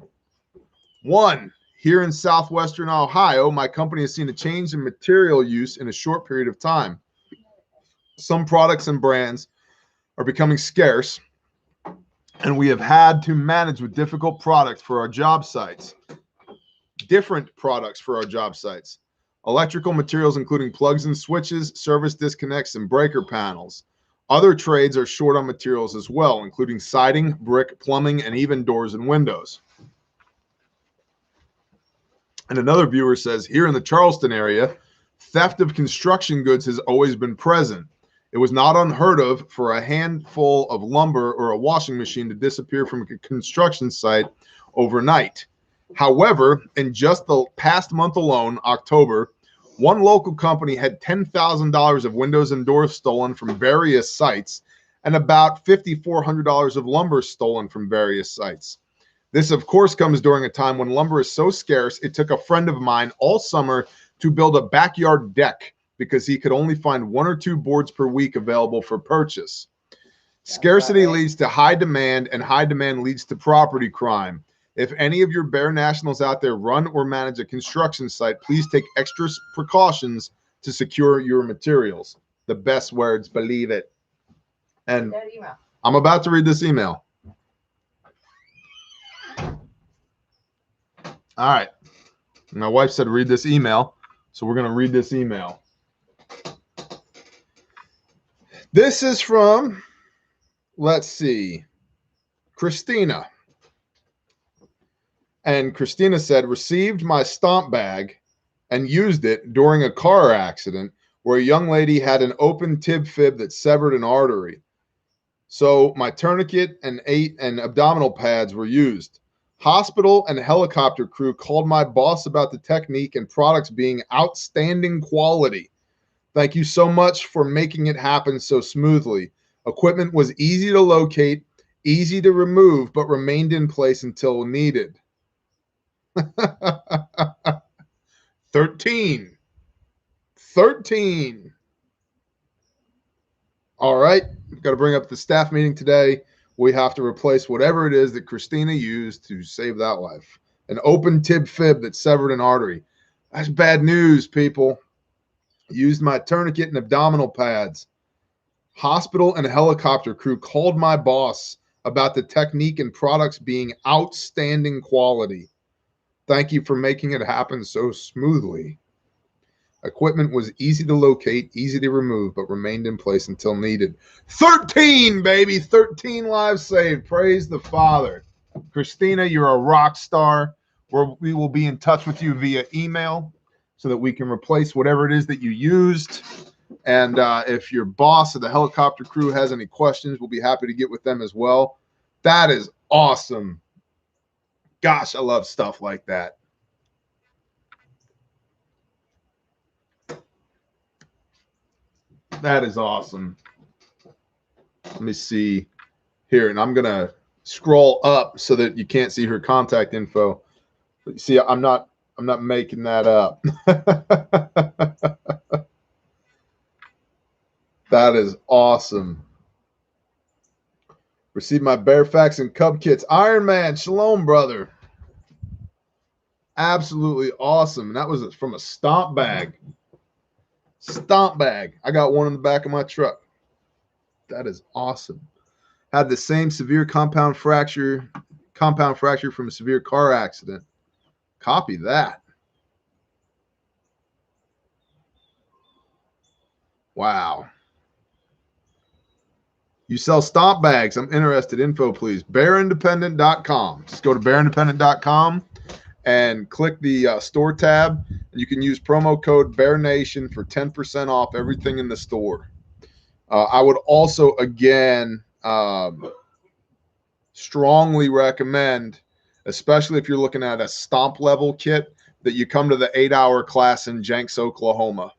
1, here in southwestern Ohio, my company has seen a change in material use in a short period of time. Some products and brands are becoming scarce, and we have had to manage with difficult products for our job sites. Different products for our job sites. electrical materials including plugs and switches, service disconnects, and breaker panels. Other trades are short on materials as well, including siding, brick, plumbing, and even doors and windows. And another viewer says, here in the Charleston area, theft of construction goods has always been present. It was not unheard of for a handful of lumber or a washing machine to disappear from a construction site overnight. However, in just the past month alone, October, one local company had $10,000 of windows and doors stolen from various sites and about $5,400 of lumber stolen from various sites. This, of course, comes during a time when lumber is so scarce, it took a friend of mine all summer to build a backyard deck because he could only find 1 or 2 boards per week available for purchase. Scarcity leads to high demand, and high demand leads to property crime. If any of your Bear Nationals out there run or manage a construction site, please take extra precautions to secure your materials. The best words, believe it. And I'm about to read this email. All right. My wife said read this email, so we're going to read this email. This is from, let's see, Christina. And Christina said, received my stomp bag and used it during a car accident where a young lady had an open tib fib that severed an artery. So my tourniquet and abdominal pads were used. Hospital and helicopter crew called my boss about the technique and products being outstanding quality. Thank you so much for making it happen so smoothly. Equipment was easy to locate, easy to remove, but remained in place until needed. 13. All right, got to bring up the staff meeting today. We have to replace whatever it is that Christina used to save that life. An open tib fib that severed an artery. That's bad news, people. Used my tourniquet and abdominal pads. Hospital and helicopter crew called my boss about the technique and products being outstanding quality. Thank you for making it happen so smoothly. Equipment was easy to locate, easy to remove, but remained in place until needed. 13, baby. 13 lives saved. Praise the Father. Christina, you're a rock star. We will be in touch with you via email so that we can replace whatever it is that you used. And if your boss or the helicopter crew has any questions, we'll be happy to get with them as well. That is awesome. Gosh, I love stuff like that. That is awesome. Let me see here, and I'm gonna scroll up so that you can't see her contact info. But you see, I'm not making that up. That is awesome. Received my Bear Facts and Cub Kits. Iron Man, shalom, brother. Absolutely awesome. And that was from a stomp bag. Stomp bag. I got one in the back of my truck. That is awesome. Had the same severe compound fracture from a severe car accident. Copy that. Wow. You sell stomp bags. I'm interested. Info, please. BearIndependent.com. Just go to BearIndependent.com and click the store tab. And you can use promo code BearNation for 10% off everything in the store. I would also, again, strongly recommend, especially if you're looking at a stomp level kit, that you come to the 8-hour class in Jenks, Oklahoma,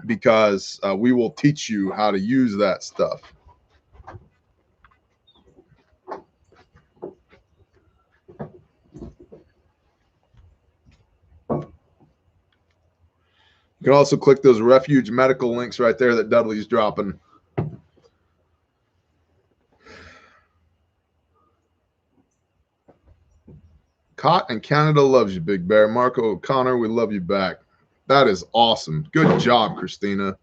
because we will teach you how to use that stuff. You can also click those refuge medical links right there that Dudley's dropping. Cott in Canada loves you, Big Bear. Marco O'Connor, we love you back. That is awesome. Good job, Christina.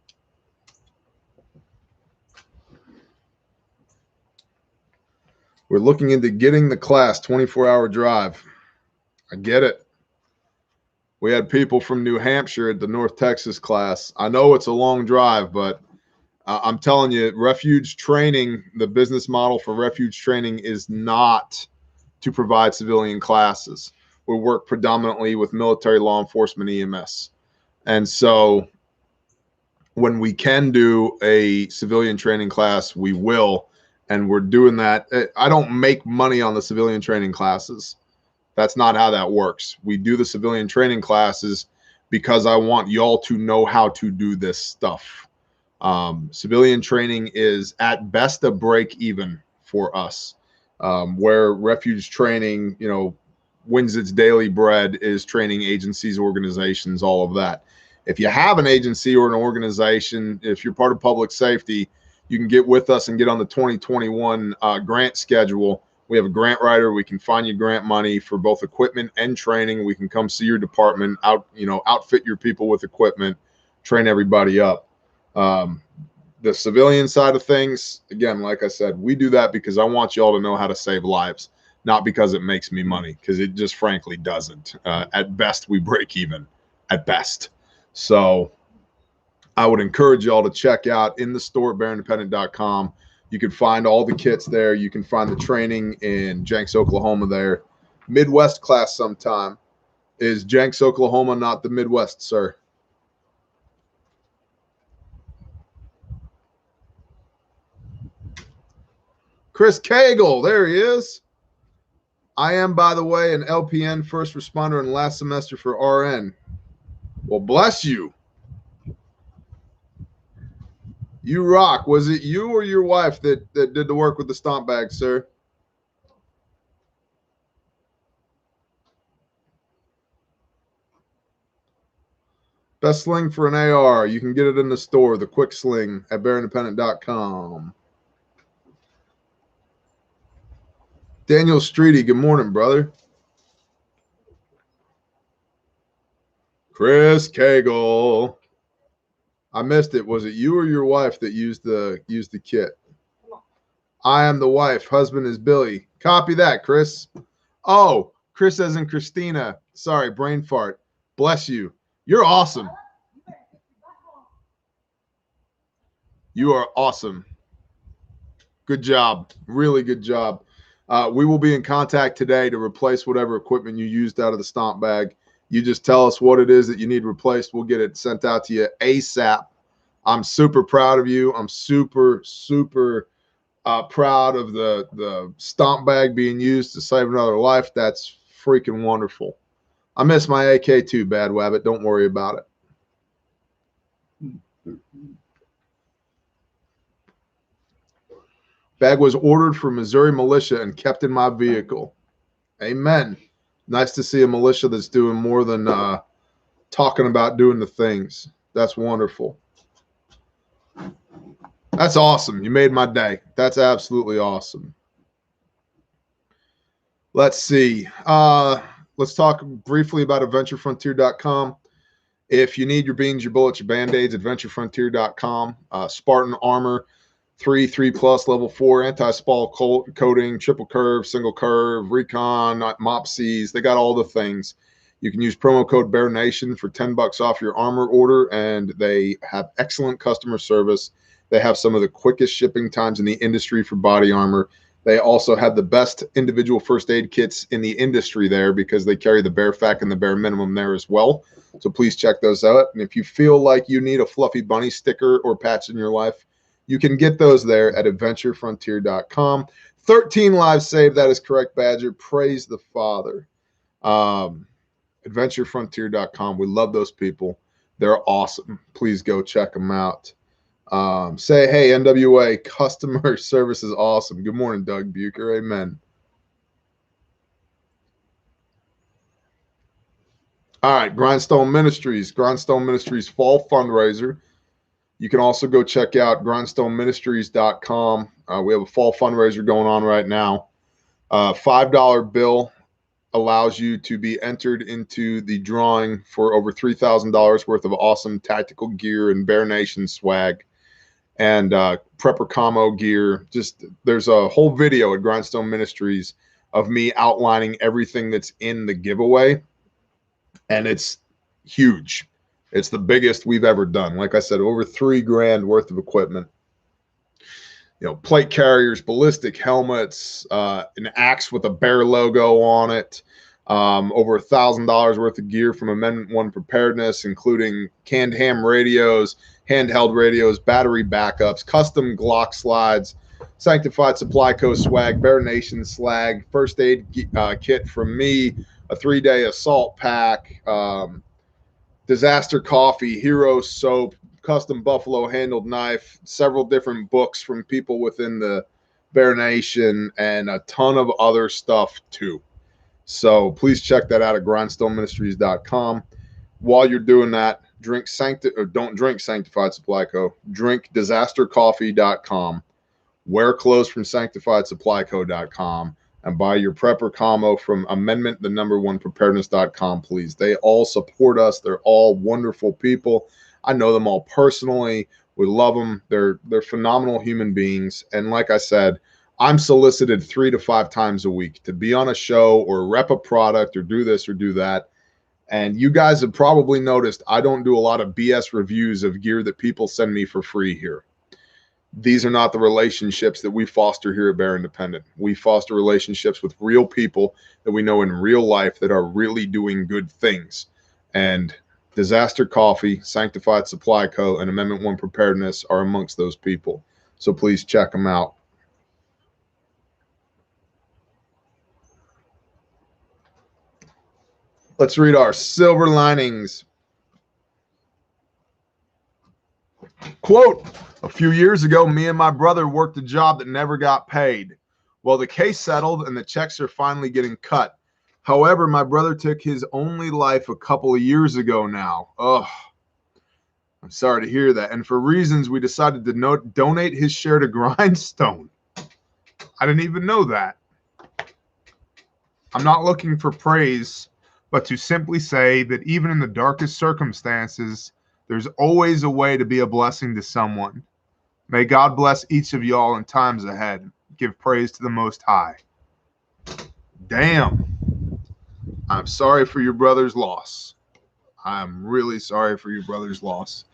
We're looking into getting the class 24-hour drive. I get it. We had people from New Hampshire at the North Texas class. I know it's a long drive, but I'm telling you, refuge training, the business model for refuge training is not to provide civilian classes. We work predominantly with military, law enforcement, EMS. And so when we can do a civilian training class, we will. And we're doing that. I don't make money on the civilian training classes. That's not how that works. We do the civilian training classes because I want y'all to know how to do this stuff. Civilian training is at best a break even for us, where refuge training, you know, wins its daily bread is training agencies, organizations, all of that. If you have an agency or an organization, if you're part of public safety, you can get with us and get on the 2021 grant schedule. We have a grant writer. We can find you grant money for both equipment and training. We can come see your department, outfit your people with equipment, train everybody up. The civilian side of things, again, like I said, we do that because I want y'all to know how to save lives, not because it makes me money, because it just frankly doesn't. At best, we break even, at best. So I would encourage y'all to check out in the store at bearindependent.com. You can find all the kits there. You can find the training in Jenks, Oklahoma there. Midwest class sometime. Is Jenks, Oklahoma not the Midwest, sir? Chris Cagle, there he is. I am, by the way, an LPN, first responder, and last semester for RN. Well, bless you. You rock. Was it you or your wife that did the work with the stomp bag, sir? Best sling for an AR. You can get it in the store, the quick sling at bearindependent.com. Daniel Streety, good morning, brother. Chris Cagle. I missed it. Was it you or your wife that used the kit? I am the wife. Husband is Billy. Copy that, Chris. Oh, Chris as in Christina. Sorry, brain fart. Bless you. You're awesome. You are awesome. Good job. Really good job. We will be in contact today to replace whatever equipment you used out of the stomp bag. You just tell us what it is that you need replaced. We'll get it sent out to you ASAP. I'm super proud of you. I'm super, super proud of the stomp bag being used to save another life. That's freaking wonderful. I miss my AK too, Bad Wabbit. Don't worry about it. Bag was ordered for Missouri militia and kept in my vehicle. Amen. Nice to see a militia that's doing more than talking about doing the things. That's wonderful. That's awesome. You made my day. That's absolutely awesome. Let's see. Let's talk briefly about adventurefrontier.com. If you need your beans, your bullets, your band-aids, adventurefrontier.com. Spartan armor, 3+ level 4, anti-spall coating, triple curve, single curve, recon, mopsies. They got all the things. You can use promo code BearNation for $10 off your armor order, and they have excellent customer service. They have some of the quickest shipping times in the industry for body armor. They also have the best individual first aid kits in the industry there because they carry the Bear Fac and the Bare Minimum there as well. So please check those out. And if you feel like you need a fluffy bunny sticker or patch in your life, you can get those there at adventurefrontier.com. 13 lives saved. That is correct, Badger. Praise the Father. Adventurefrontier.com. We love those people. They're awesome. Please go check them out. Say, hey, NWA, customer service is awesome. Good morning, Doug Bucher. Amen. All right, Grindstone Ministries. Grindstone Ministries fall fundraiser. You can also go check out grindstoneministries.com. We have a fall fundraiser going on right now. $5 bill allows you to be entered into the drawing for over $3,000 worth of awesome tactical gear and Bear Nation swag and prepper camo gear. Just there's a whole video at Grindstone Ministries of me outlining everything that's in the giveaway. And it's huge. It's the biggest we've ever done. Like I said, over $3,000 worth of equipment. You know, plate carriers, ballistic helmets, an axe with a bear logo on it, over $1,000 worth of gear from Amendment 1 Preparedness, including canned ham radios, handheld radios, battery backups, custom Glock slides, Sanctified Supply Co. swag, Bear Nation slag, first aid kit from me, a 3-day assault pack, disaster coffee, hero soap, custom buffalo handled knife, several different books from people within the Bear Nation, and a ton of other stuff too. So please check that out at grindstoneministries.com. While you're doing that, don't drink Sanctified Supply Co. Drink disastercoffee.com. Wear clothes from sanctifiedsupplyco.com, and buy your prepper combo from Amendment 1 Preparedness.com, please. They all support us. They're all wonderful people. I know them all personally. We love them. They're phenomenal human beings. And like I said, I'm solicited 3 to 5 times a week to be on a show or rep a product or do this or do that. And you guys have probably noticed I don't do a lot of BS reviews of gear that people send me for free here. These are not the relationships that we foster here at Bear Independent. We foster relationships with real people that we know in real life that are really doing good things. And Disaster Coffee, Sanctified Supply Co., and Amendment 1 Preparedness are amongst those people. So please check them out. Let's read our silver linings. Quote, a few years ago, me and my brother worked a job that never got paid. Well, the case settled and the checks are finally getting cut. However, my brother took his only life a couple of years ago now. Ugh. I'm sorry to hear that. And for reasons, we decided to donate his share to Grindstone. I didn't even know that. I'm not looking for praise, but to simply say that even in the darkest circumstances, there's always a way to be a blessing to someone. May God bless each of y'all in times ahead. Give praise to the Most High. Damn. I'm sorry for your brother's loss. I'm really sorry for your brother's loss.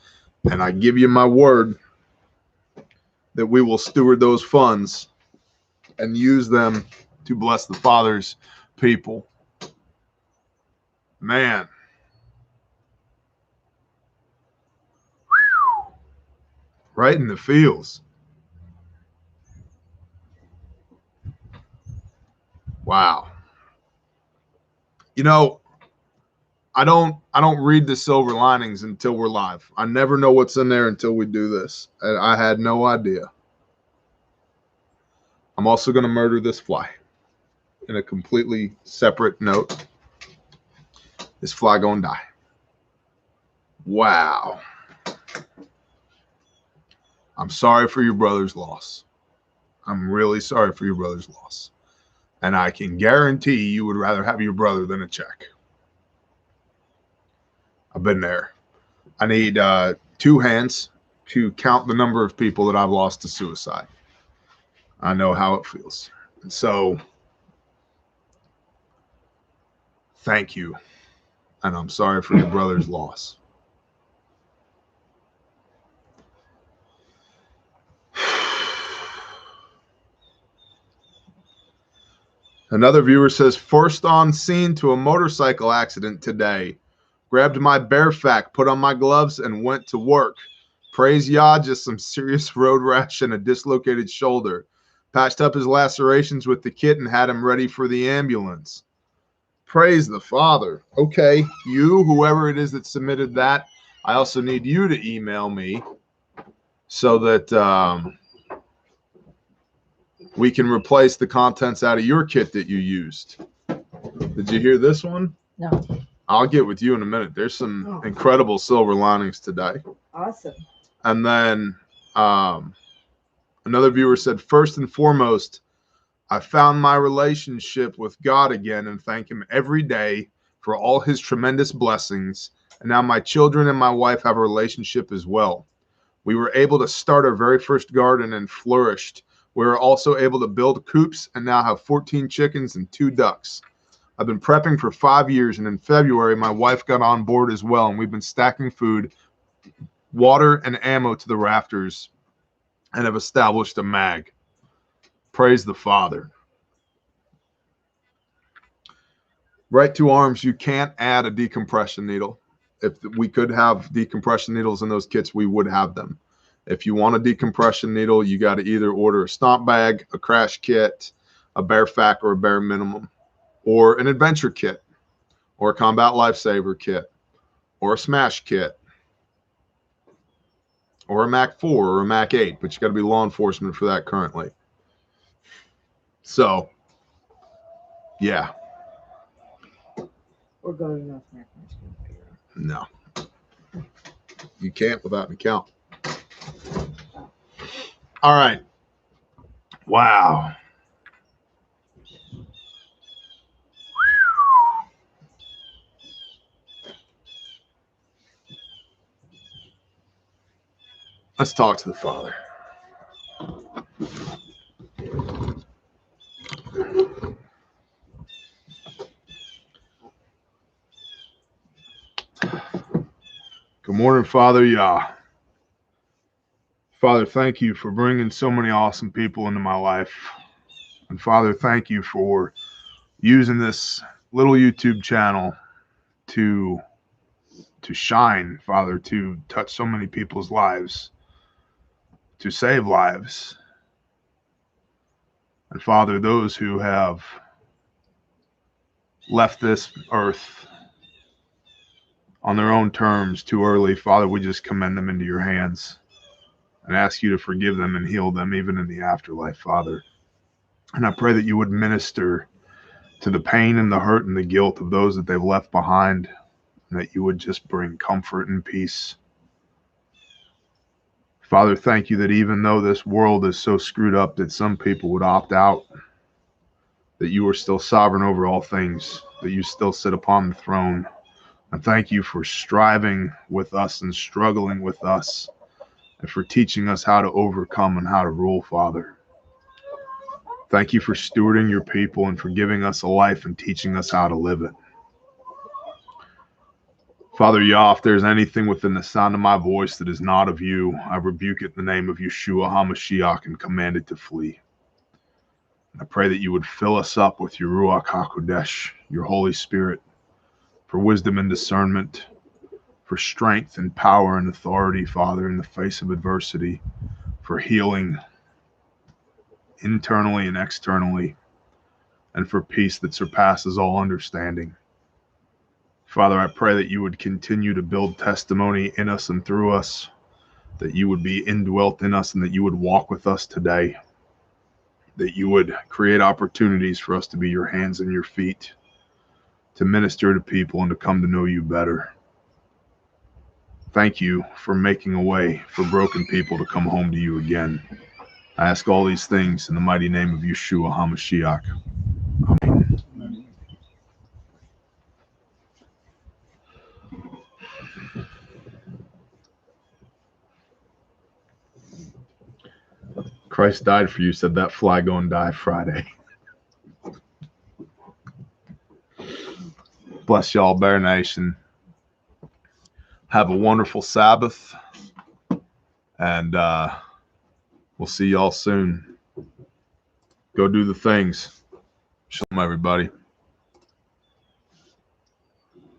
And I give you my word that we will steward those funds and use them to bless the Father's people. Man. Right in the feels. Wow. You know, I don't read the silver linings until we're live. I never know what's in there until we do this. And I had no idea. I'm also going to murder this fly in a completely separate note. This fly going to die. Wow. I'm sorry for your brother's loss. I'm really sorry for your brother's loss. And I can guarantee you would rather have your brother than a check. I've been there. I need 2 hands to count the number of people that I've lost to suicide. I know how it feels. And so, thank you. And I'm sorry for your brother's loss. Another viewer says, first on scene to a motorcycle accident today. Grabbed my barefac, put on my gloves, and went to work. Praise Yah, just some serious road rash and a dislocated shoulder. Patched up his lacerations with the kit and had him ready for the ambulance. Praise the Father. Okay, you, whoever it is that submitted that, I also need you to email me so that we can replace the contents out of your kit that you used. Did you hear this one? No. I'll get with you in a minute. There's some incredible silver linings today. Awesome. And then another viewer said, first and foremost, I found my relationship with God again and thank him every day for all his tremendous blessings. And now my children and my wife have a relationship as well. We were able to start our very first garden and flourished. We were also able to build coops and now have 14 chickens and 2 ducks. I've been prepping for 5 years, and in February, my wife got on board as well, and we've been stacking food, water, and ammo to the rafters and have established a mag. Praise the Father. Right to arms, you can't add a decompression needle. If we could have decompression needles in those kits, we would have them. If you want a decompression needle, you got to either order a stomp bag, a crash kit, a bare fac, or a bare minimum, or an adventure kit, or a combat lifesaver kit, or a smash kit, or a Mac 4 or a Mac 8, but you got to be law enforcement for that currently. So, yeah. Or go to North American. No. You can't without an account. All right. Wow. Let's talk to the Father. Good morning, Father Yah. Father, thank you for bringing so many awesome people into my life. And Father, thank you for using this little YouTube channel to shine, Father, to touch so many people's lives, to save lives. And Father, those who have left this earth on their own terms too early, Father, we just commend them into your hands and ask you to forgive them and heal them even in the afterlife, Father. And I pray that you would minister to the pain and the hurt and the guilt of those that they've left behind, and that you would just bring comfort and peace. Father, thank you that even though this world is so screwed up that some people would opt out, that you are still sovereign over all things, that you still sit upon the throne. And thank you for striving with us and struggling with us, and for teaching us how to overcome and how to rule, Father. Thank you for stewarding your people and for giving us a life and teaching us how to live it. Father Yah, if there's anything within the sound of my voice that is not of you, I rebuke it in the name of Yeshua HaMashiach and command it to flee. I pray that you would fill us up with your Ruach HaKodesh, your Holy Spirit, for wisdom and discernment, for strength and power and authority, Father, in the face of adversity, for healing internally and externally, and for peace that surpasses all understanding. Father, I pray that you would continue to build testimony in us and through us, that you would be indwelt in us, and that you would walk with us today, that you would create opportunities for us to be your hands and your feet, to minister to people and to come to know you better. Thank you for making a way for broken people to come home to you again. I ask all these things in the mighty name of Yeshua HaMashiach. Amen. Christ died for you, said that fly go and die Friday. Bless y'all, Bear Nation. Have a wonderful Sabbath, and we'll see y'all soon. Go do the things. Shalom, everybody.